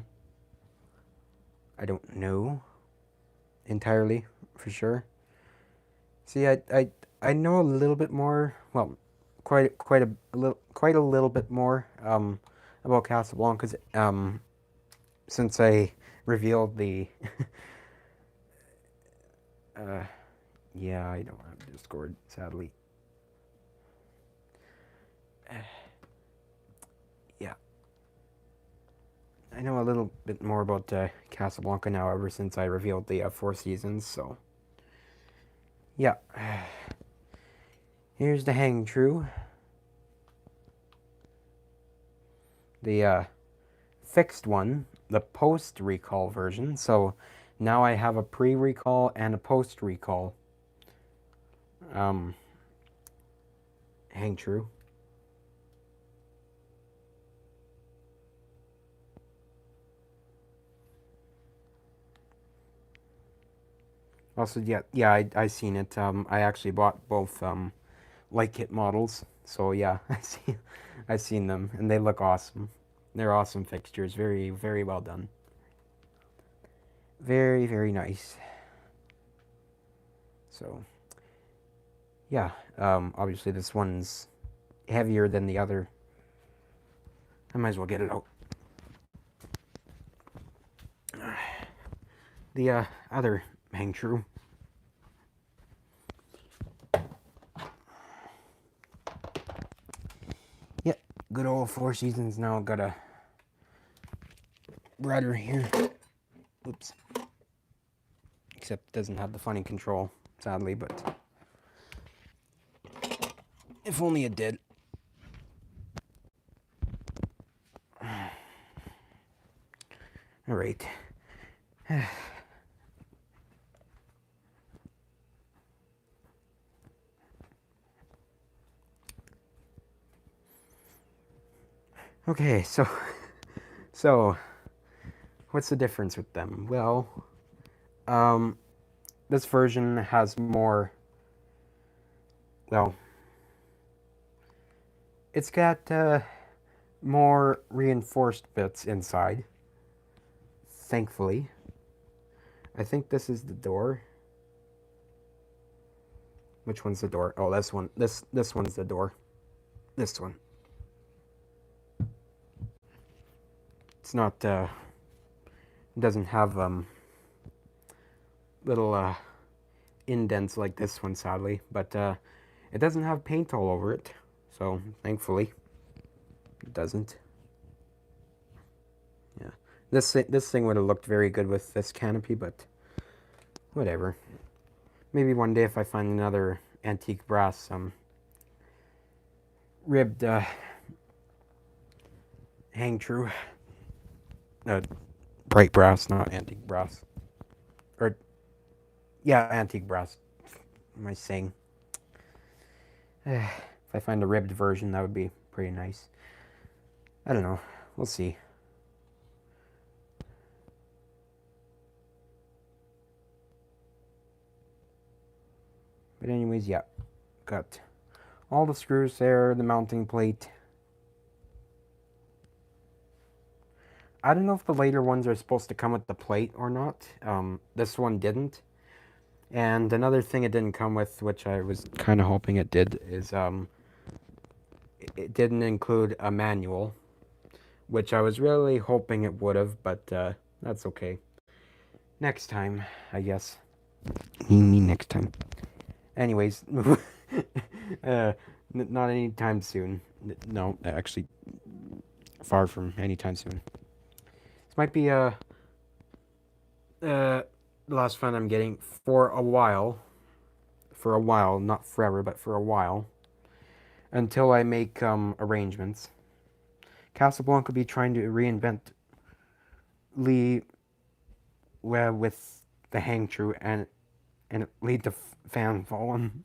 Speaker 1: I don't know entirely for sure. See, I know a little bit more. Well, quite a little bit more about Casablancas since I revealed the. Yeah, I don't have Discord, sadly. Yeah. I know a little bit more about Casablanca now ever since I revealed the Four Seasons, so. Yeah. Here's the Hang True. The fixed one, the post-recall version, so now I have a pre-recall and a post-recall Hang True. Also, yeah, I seen it. I actually bought both light kit models, so yeah, I've seen them, and they look awesome. They're awesome fixtures. Very, very well done. Very, very nice. So, yeah, obviously this one's heavier than the other. I might as well get it out. The other Hang True. Yeah, good old Four Seasons now got a rudder here. Oops. Except it doesn't have the funny control, sadly, but if only it did. All right. Okay, so what's the difference with them? Well, this version has more, well, it's got more reinforced bits inside, thankfully. I think this is the door. Which one's the door? Oh, this one. This one's the door. This one. It's not it doesn't have little indents like this one, sadly, but it doesn't have paint all over it, so thankfully it doesn't. Yeah, this thing would have looked very good with this canopy, but whatever. Maybe one day if I find another antique brass ribbed Hang True, bright brass, not antique brass, or yeah, antique brass. What am I saying? If I find a ribbed version, that would be pretty nice. I don't know. We'll see. But anyways, yeah. Got all the screws there, the mounting plate. I don't know if the later ones are supposed to come with the plate or not. This one didn't. And another thing it didn't come with, which I was kind of hoping it did, is it didn't include a manual, which I was really hoping it would have, but that's okay. Next time, I guess. Next time. Anyways, not anytime soon. No, actually, far from anytime soon. This might be the last fun I'm getting for a while. For a while, not forever, but for a while. Until I make arrangements. Casablanca will be trying to reinvent Lee with the hang true and it lead to fan falling.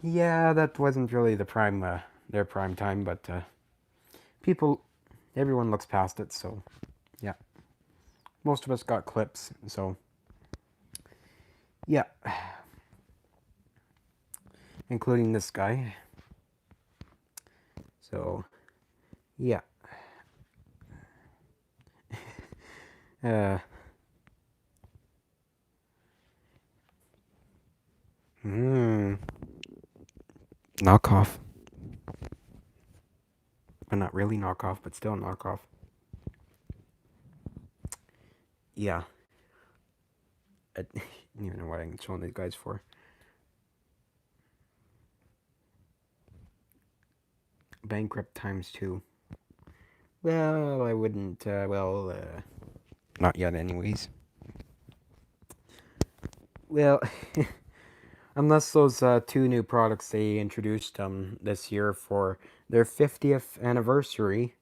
Speaker 1: Yeah, that wasn't really the their prime time, but everyone looks past it, so yeah. Most of us got clips, so yeah. Including this guy. So, yeah. uh, Knockoff. But not really knockoff, but still knockoff. Yeah. I don't even know what I'm showing these guys for. Bankrupt ×2. Well, I wouldn't, not yet anyways. Well, unless those two new products they introduced this year for their 50th anniversary.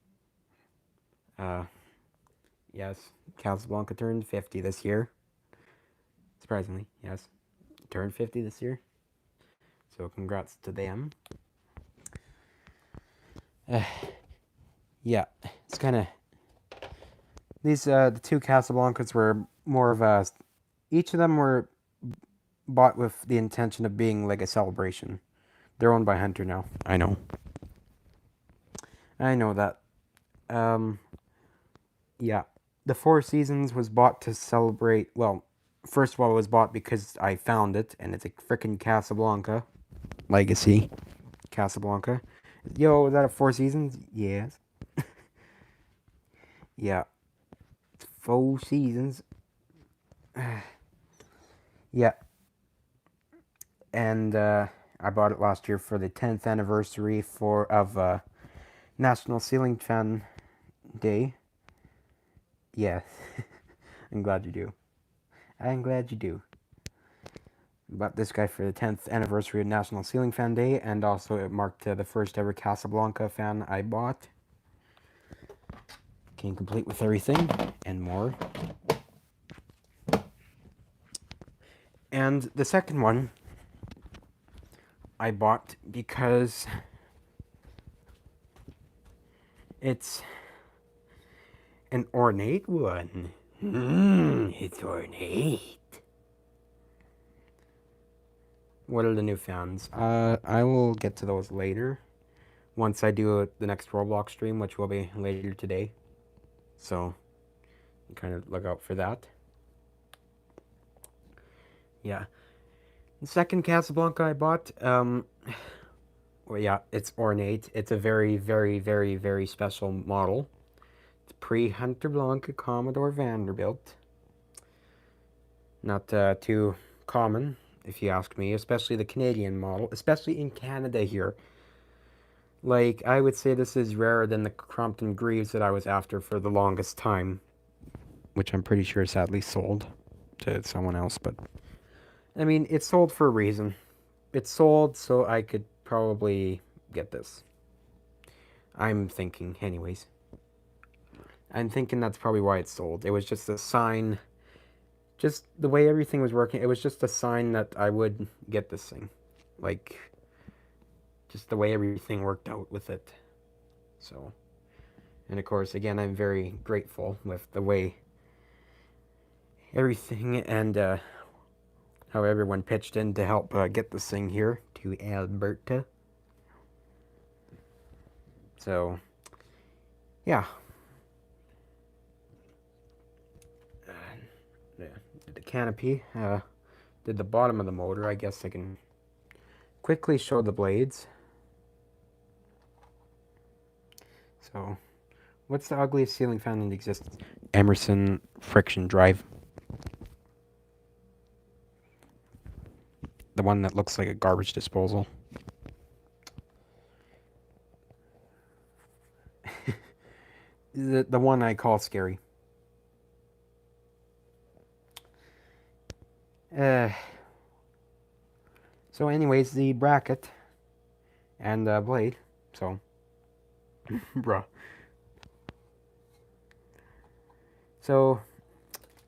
Speaker 1: Yes, Casablanca turned 50 this year. Surprisingly, yes. Turned 50 this year. So congrats to them. Yeah, it's kind of... These, the two Casablancas were more of a... Each of them were bought with the intention of being like a celebration. They're owned by Hunter now. I know. I know that. Yeah. The Four Seasons was bought to celebrate... Well, first of all, it was bought because I found it, and it's a frickin' Casablanca. Legacy. Casablanca. Yo, is that a Four Seasons? Yes. Yeah. It's Four Seasons. Yeah. And I bought it last year for the 10th anniversary of National Ceiling Fan Day. Yes. I'm glad you do. I'm glad you do. Bought this guy for the 10th anniversary of National Ceiling Fan Day, and also it marked the first ever Casablanca fan I bought. Came complete with everything and more. And the second one I bought because it's an ornate one. It's ornate. What are the new fans? I will get to those later. Once I do the next Roblox stream, which will be later today. So, kind of look out for that. Yeah. The second Casablanca I bought, well, yeah, it's ornate. It's a very, very, very, very special model. It's pre-Hunter Blanca Commodore Vanderbilt. Not too common, if you ask me, especially the Canadian model, especially in Canada here. Like, I would say this is rarer than the Crompton Greaves that I was after for the longest time, which I'm pretty sure sadly sold to someone else, but I mean, it's sold for a reason. It's sold so I could probably get this. I'm thinking, anyways. I'm thinking that's probably why it's sold. It was just a sign... Just the way everything was working, it was just a sign that I would get this thing. Like, just the way everything worked out with it. So, and of course, again, I'm very grateful with the way everything and how everyone pitched in to help get this thing here to Alberta. So, yeah. the canopy. Did the bottom of the motor. I guess I can quickly show the blades. So, what's the ugliest ceiling fan in existence? Emerson friction drive. The one that looks like a garbage disposal. The one I call scary. So anyways, the bracket and blade. So, bruh. So,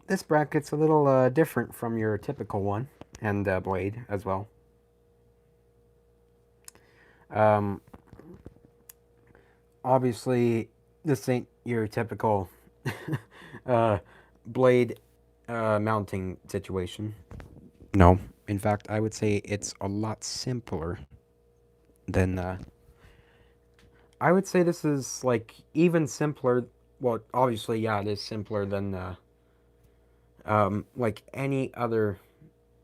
Speaker 1: this bracket's a little different from your typical one, and blade as well. Obviously, this ain't your typical blade mounting situation. No, in fact, I would say it's a lot simpler than. I would say this is like even simpler. Well, obviously, yeah, it is simpler than like any other,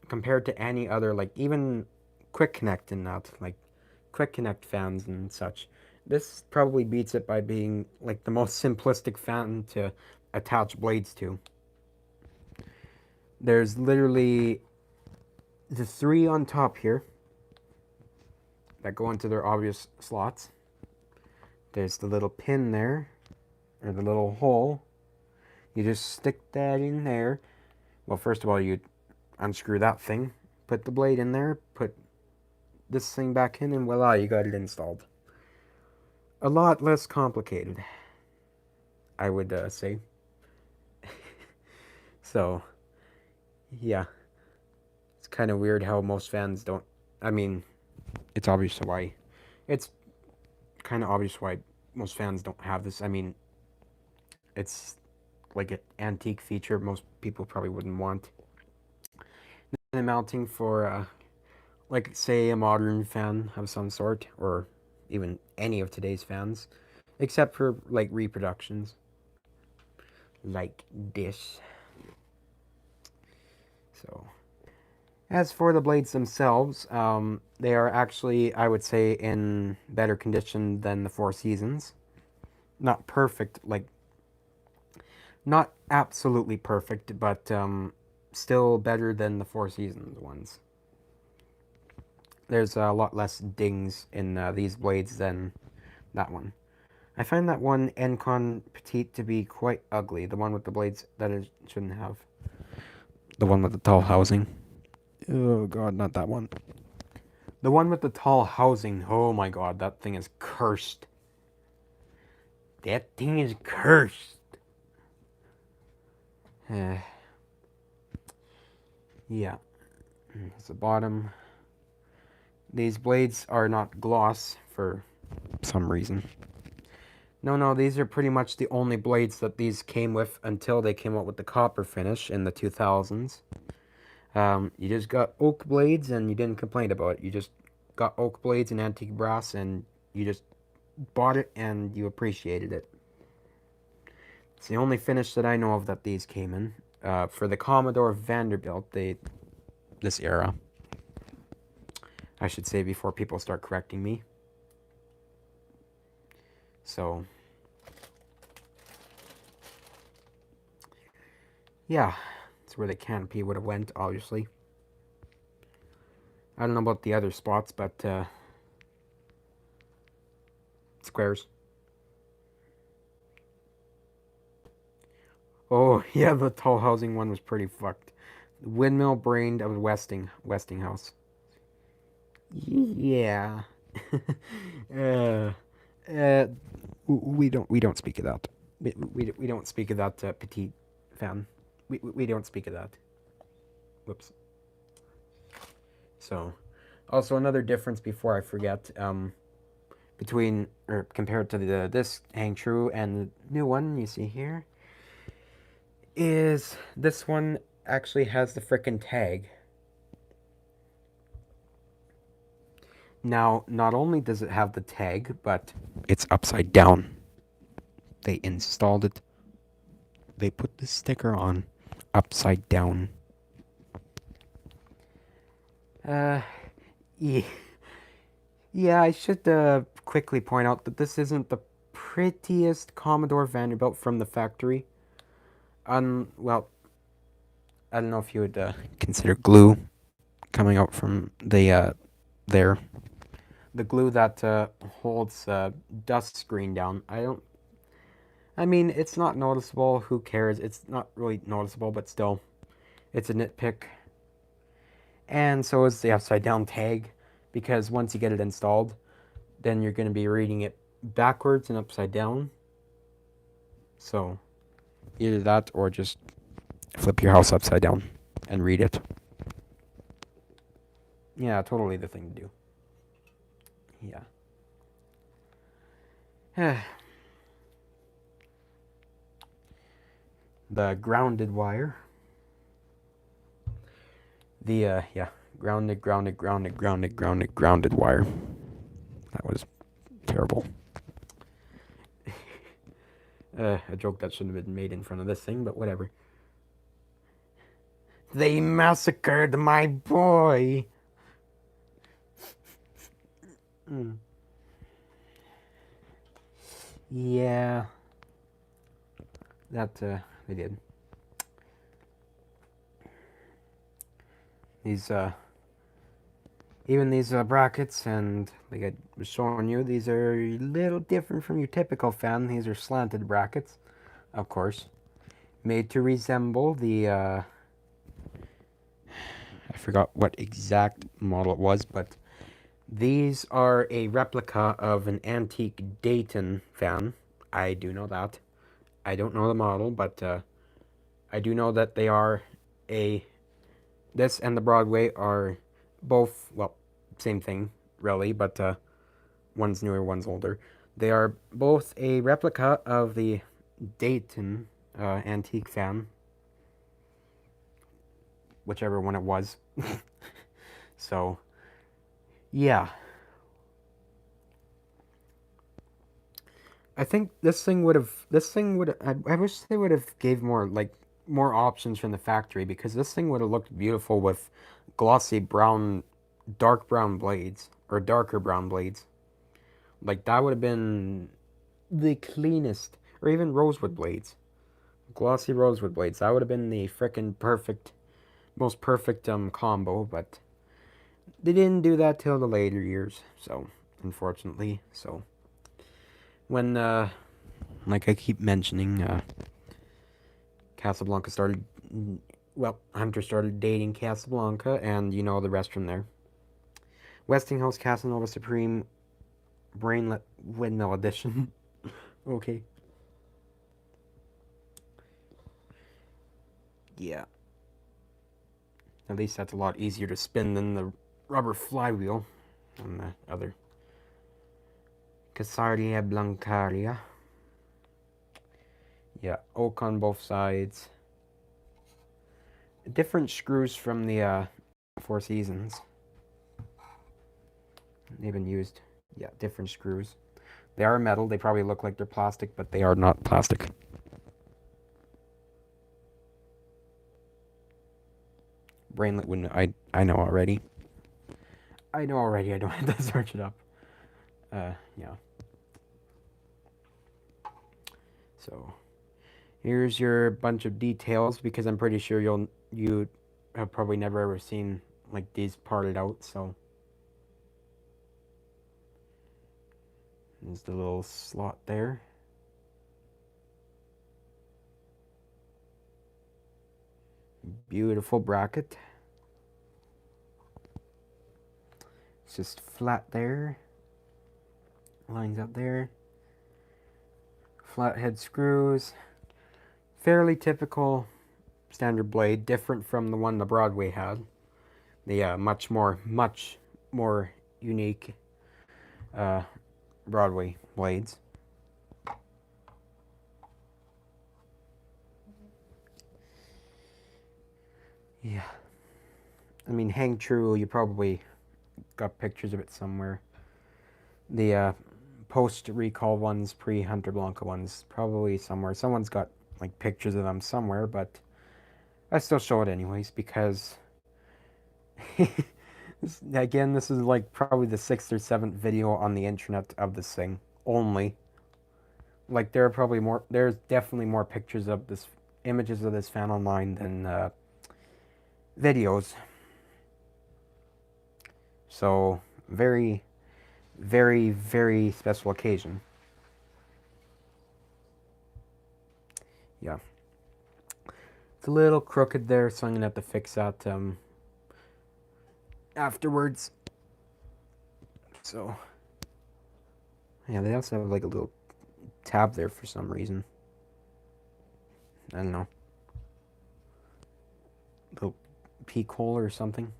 Speaker 1: compared to any other, like even quick connect and that, like quick connect fans and such. This probably beats it by being like the most simplistic fan to attach blades to. There's literally the 3 on top here that go into their obvious slots. There's the little pin there, or the little hole. You just stick that in there. Well, first of all, you unscrew that thing, put the blade in there, put this thing back in, and voila, you got it installed. A lot less complicated, I would say. So, yeah. It's kind of weird how most fans don't... I mean, it's obvious why... It's kind of obvious why most fans don't have this. I mean, it's like an antique feature most people probably wouldn't want. The mounting for, like, say, a modern fan of some sort, or even any of today's fans, except for, like, reproductions. Like this. So, as for the blades themselves, they are actually, I would say, in better condition than the Four Seasons. Not perfect, like, not absolutely perfect, but still better than the Four Seasons ones. There's a lot less dings in these blades than that one. I find that one Encon Petite to be quite ugly, the one with the blades that it shouldn't have. The one with the tall housing. Oh god, not that one. The one with the tall housing. Oh my god, that thing is cursed. That thing is cursed. Yeah. It's the bottom. These blades are not gloss for some reason. No, these are pretty much the only blades that these came with until they came out with the copper finish in the 2000s. You just got oak blades and you didn't complain about it. You just got oak blades and antique brass and you just bought it and you appreciated it. It's the only finish that I know of that these came in. For the Commodore Vanderbilt, this era. I should say before people start correcting me. So, yeah, that's where the canopy would have went, obviously. I don't know about the other spots, but squares. Oh, yeah, the tall housing one was pretty fucked. Windmill brained of Westinghouse. Yeah. We don't speak of that. We don't speak of that petite fan. We don't speak of that. Whoops. So, also another difference before I forget, between, or compared to this hang true and the new one you see here, is this one actually has the frickin' tag. Now, not only does it have the tag, but it's upside down. They installed it. They put the sticker on upside down. Yeah. Yeah, I should quickly point out that this isn't the prettiest Commodore Vanderbilt from the factory. Well, I don't know if you would consider glue coming out from the there. The glue that holds dust screen down. I mean, it's not noticeable. Who cares? It's not really noticeable, but still, it's a nitpick. And so is the upside down tag, because once you get it installed, then you're going to be reading it backwards and upside down. So either that or just flip your house upside down and read it. Yeah, totally the thing to do. Yeah. The grounded wire. The, grounded wire. That was terrible. A joke that shouldn't have been made in front of this thing, but whatever. They massacred my boy! Yeah. That, they did. These, even these brackets, and like I was showing you, these are a little different from your typical fan. These are slanted brackets, of course, made to resemble the, I forgot what exact model it was, but these are a replica of an antique Dayton fan. I do know that. I don't know the model, but I do know that they are this and the Broadway are both, well, same thing, really, but one's newer, one's older. They are both a replica of the Dayton antique fan, whichever one it was. So, yeah. I think I wish they would have gave more options from the factory, because this thing would have looked beautiful with glossy brown, dark brown blades, or darker brown blades. Like, that would have been the cleanest, or even rosewood blades. Glossy rosewood blades. That would have been the frickin' most perfect combo, but they didn't do that till the later years, so, unfortunately, so. When, like I keep mentioning, Casablanca started, well, Hunter started dating Casablanca, and you know the rest from there. Westinghouse Casanova Supreme Brainlet Windmill Edition. Okay. Yeah. At least that's a lot easier to spin than the rubber flywheel on the other. Casablanca. Yeah, oak on both sides. Different screws from the Four Seasons. They've been used. Yeah, different screws. They are metal. They probably look like they're plastic, but they are not plastic. Brainlet wouldn't. I know already. I don't have to search it up. Yeah. So, here's your bunch of details, because I'm pretty sure you have probably never ever seen like these parted out. So, there's the little slot there. Beautiful bracket. It's just flat there. Lines up there. Flathead screws. Fairly typical standard blade, different from the one the Broadway had. The much more unique Broadway blades. Yeah. I mean, hang true, you probably got pictures of it somewhere. The post-recall ones, pre-Hunter Blanca ones, probably somewhere. Someone's got like pictures of them somewhere, but I still show it anyways because, again, this is like probably the 6th or 7th video on the internet of this thing only. Like there are probably more. There's definitely more pictures of this, images of this fan online than videos. So very, very, very special occasion. Yeah. It's a little crooked there, so I'm gonna have to fix that afterwards. So yeah, they also have like a little tab there for some reason. I don't know. Little peek hole or something.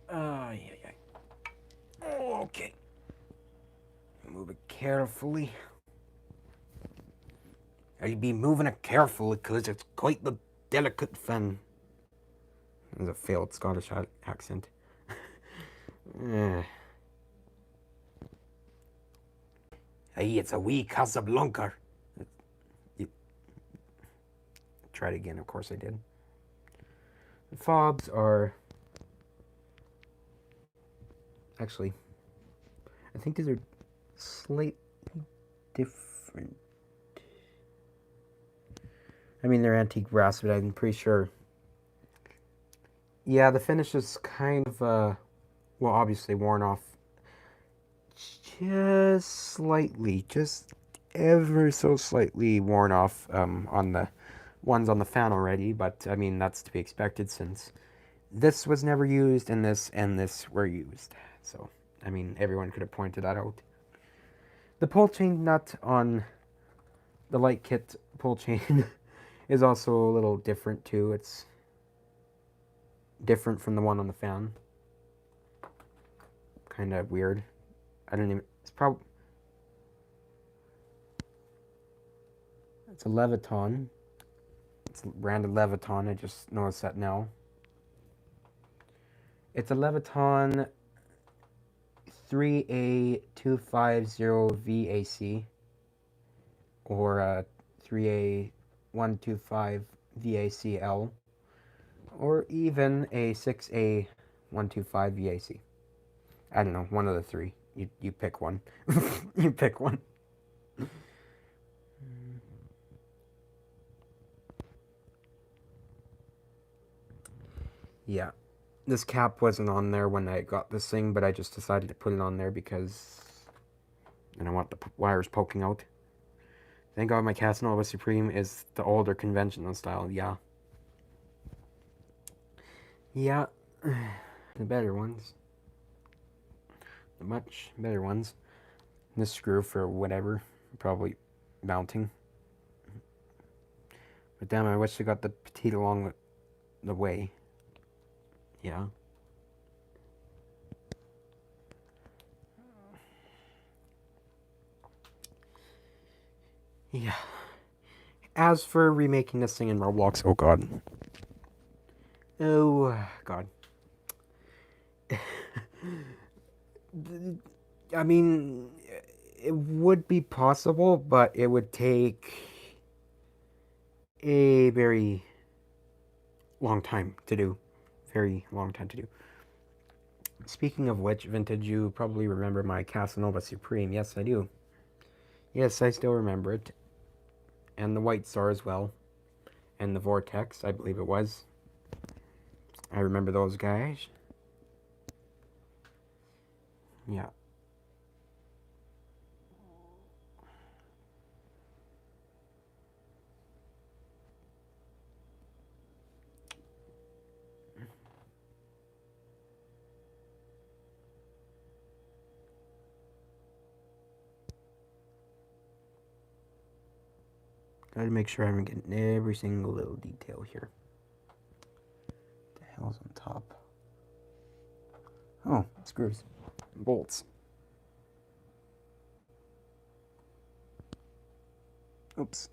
Speaker 1: Yeah. Oh, okay. Move it carefully. I'll be moving it carefully because it's quite the delicate fan. There's a failed Scottish accent. Hey, it's a wee Casablanca. Try it again, of course I did. The fobs are... Actually, I think these are slightly different. I mean, they're antique brass, but I'm pretty sure... Yeah, the finish is kind of, well, obviously worn off just slightly, just ever so slightly worn off on the ones on the fan already, but I mean, that's to be expected since this was never used and this were used. So, I mean, everyone could have pointed that out. The pull chain nut on the light kit pull chain is also a little different too. It's different from the one on the fan. Kind of weird. I don't even... It's probably... It's a Leviton. It's branded Leviton. I just noticed that now. It's a Leviton 3A250 VAC or a 3A125 VACL or even a 6A125 VAC. I don't know, one of the three. You pick one. You pick one. Yeah. This cap wasn't on there when I got this thing, but I just decided to put it on there because I don't want the wires poking out. Thank God my Casanova Supreme is the older conventional style. Yeah. Yeah. The better ones. The much better ones. This screw for whatever. Probably mounting. But damn, I wish I got the petite along the way. Yeah. Yeah. As for remaking this thing in Roblox, oh god. Oh god. I mean, it would be possible, but it would take a very long time to do. Very long time to do. Speaking of which, Vintage, you probably remember my Casanova Supreme. Yes, I do. Yes, I still remember it. And the White Star as well. And the Vortex, I believe it was. I remember those guys. Yeah. Gotta make sure I'm getting every single little detail here. What the hell's on top? Oh, screws. Bolts. Oops.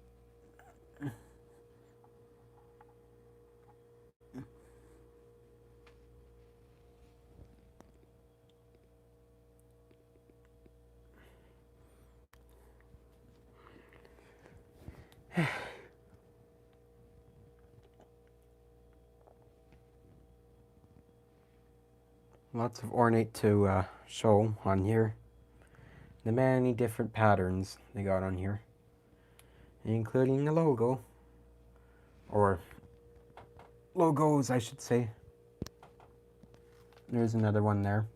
Speaker 1: Lots of ornate to show on here. The many different patterns they got on here, including the logo, or logos, I should say. There's another one there,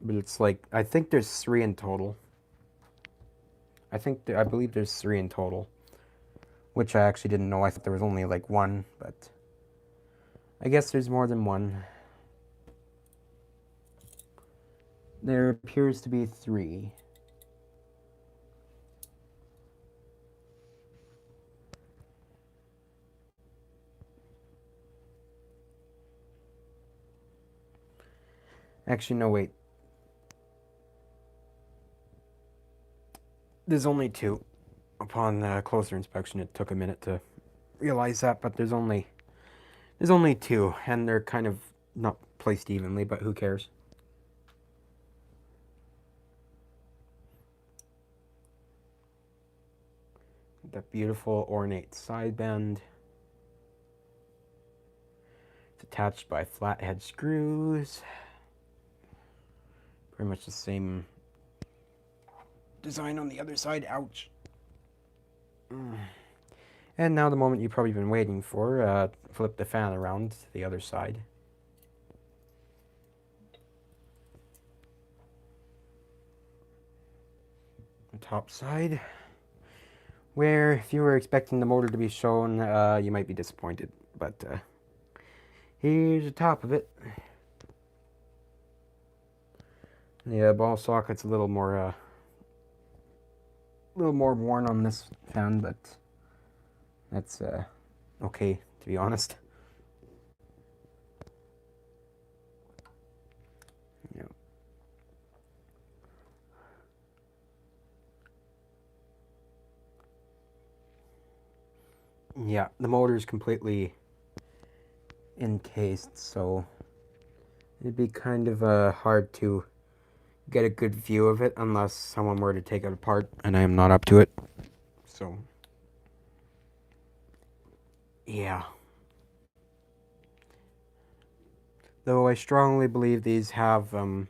Speaker 1: but it's like, I think there's 3 in total. I believe there's 3 in total, which I actually didn't know. I thought there was only like 1, but I guess there's more than 1. There appears to be 3. Actually, no, wait. There's only 2. Upon closer inspection, it took a minute to realize that, but there's only 2, and they're kind of not placed evenly, but who cares? That beautiful ornate side bend. It's attached by flathead screws. Pretty much the same design on the other side. Ouch. And now the moment you've probably been waiting for, flip the fan around to the other side. The top side, where if you were expecting the motor to be shown, you might be disappointed, but here's the top of it. The ball socket's a little more worn on this fan, but that's okay, to be honest. Yeah. Yeah, the motor is completely encased, so it'd be kind of hard to get a good view of it unless someone were to take it apart, and I am not up to it. So, yeah. Though I strongly believe these have obviously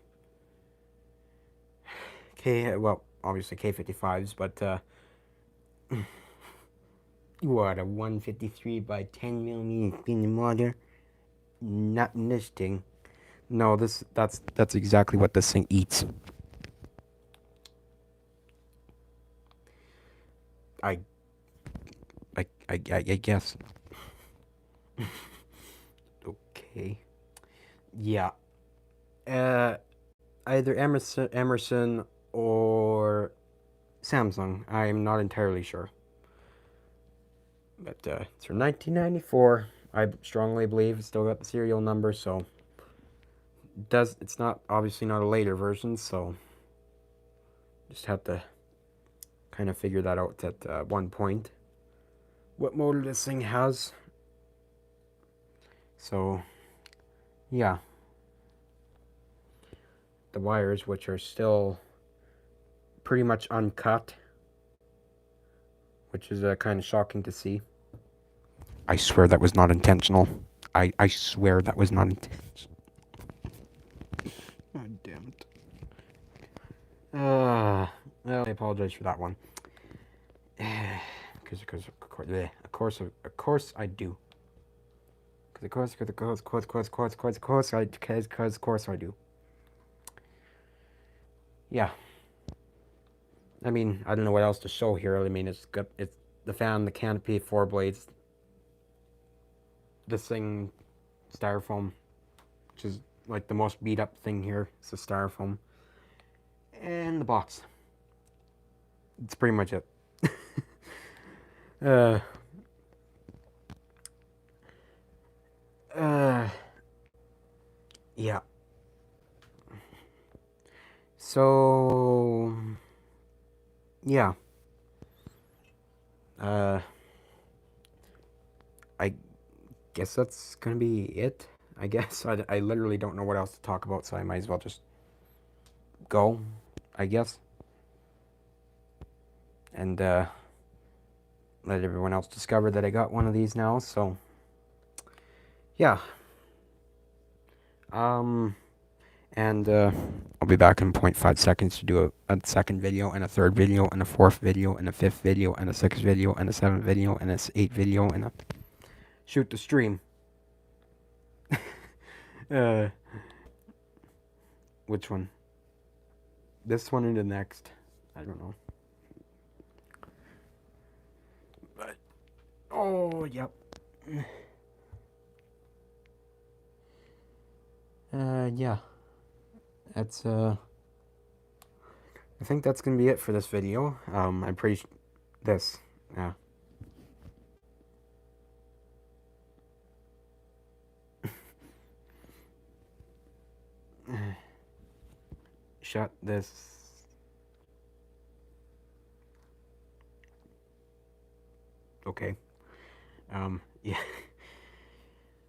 Speaker 1: K55s, but what, a 153 by 10 millimeter spinning motor? Not in this thing. No, that's exactly what this thing eats. I guess. Okay. Yeah. Either Emerson or Samsung. I'm not entirely sure. But it's from 1994. I strongly believe it's still got the serial number, so it's not, obviously not a later version, so just have to kind of figure that out at one point, what motor this thing has. So yeah, the wires, which are still pretty much uncut, which is kind of shocking to see. I swear that was not intentional. I swear that was not intentional. God damn it. Well, I apologize for that one. Because of course I do. Of course I do. Yeah. I mean, I don't know what else to show here. I mean, it's the fan, the canopy, 4 blades. This thing, styrofoam, which is like the most beat up thing here. It's the styrofoam. And the box. It's pretty much it. Yeah. So, yeah. I guess that's gonna be it. I guess I literally don't know what else to talk about, so I might as well just go, I guess, and let everyone else discover that I got one of these now. So, yeah. And I'll be back in 0.5 seconds to do a second video, and a third video, and a fourth video, and a fifth video, and a sixth video, and a seventh video, and a eighth video, and a shoot the stream. Which one? This one or the next? I don't know. But oh, yep. Yeah. That's I think that's gonna be it for this video. I'm pretty this. Yeah. Shut this. Okay. Yeah.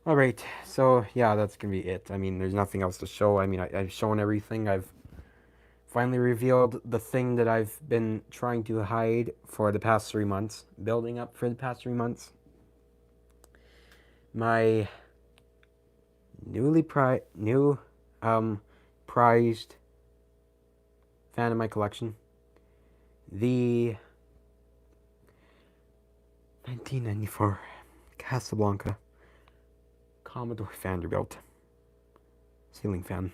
Speaker 1: All right. So yeah, that's gonna be it. I mean, there's nothing else to show. I mean, I've shown everything. I've finally revealed the thing that I've been trying to hide for the past 3 months, building up for the past 3 months. My prized fan of my collection, the 1994 Casablanca Commodore Vanderbilt ceiling fan.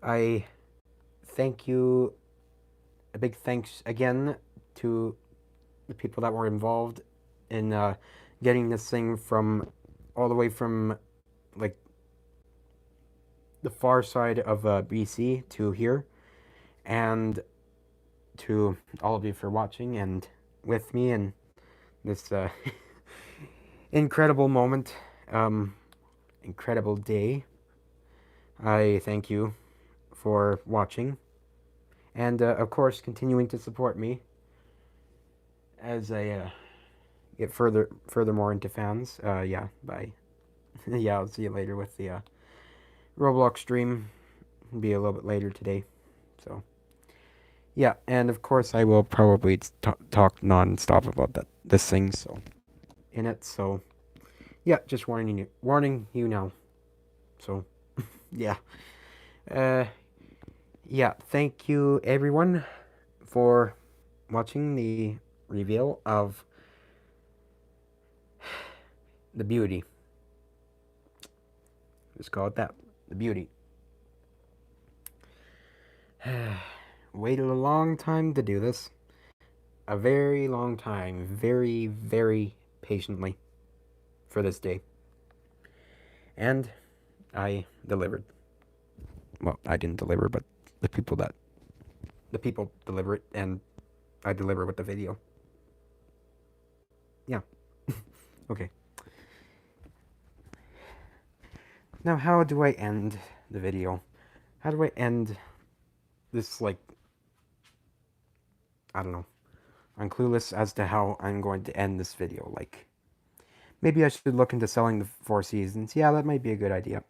Speaker 1: I thank you, a big thanks again to the people that were involved in getting this thing from all the way from like the far side of BC to here, and to all of you for watching and with me in this incredible moment, incredible day. I thank you for watching, and of course continuing to support me as I get furthermore into fans. Yeah, bye. Yeah, I'll see you later with the Roblox stream. It'll be a little bit later today, so yeah. And of course I will probably talk non-stop about this thing, so in it. So yeah, just warning you now. So yeah. Yeah, thank you everyone for watching the reveal of the beauty. Let's call it that. The beauty. Waited a long time to do this. A very long time. Very, very patiently for this day. And I delivered. Well, I didn't deliver, but the people deliver it, and I deliver with the video. Yeah. Okay. Now, how do I end the video? How do I end this, like, I don't know. I'm clueless as to how I'm going to end this video. Like, maybe I should look into selling the 4 seasons. Yeah, that might be a good idea.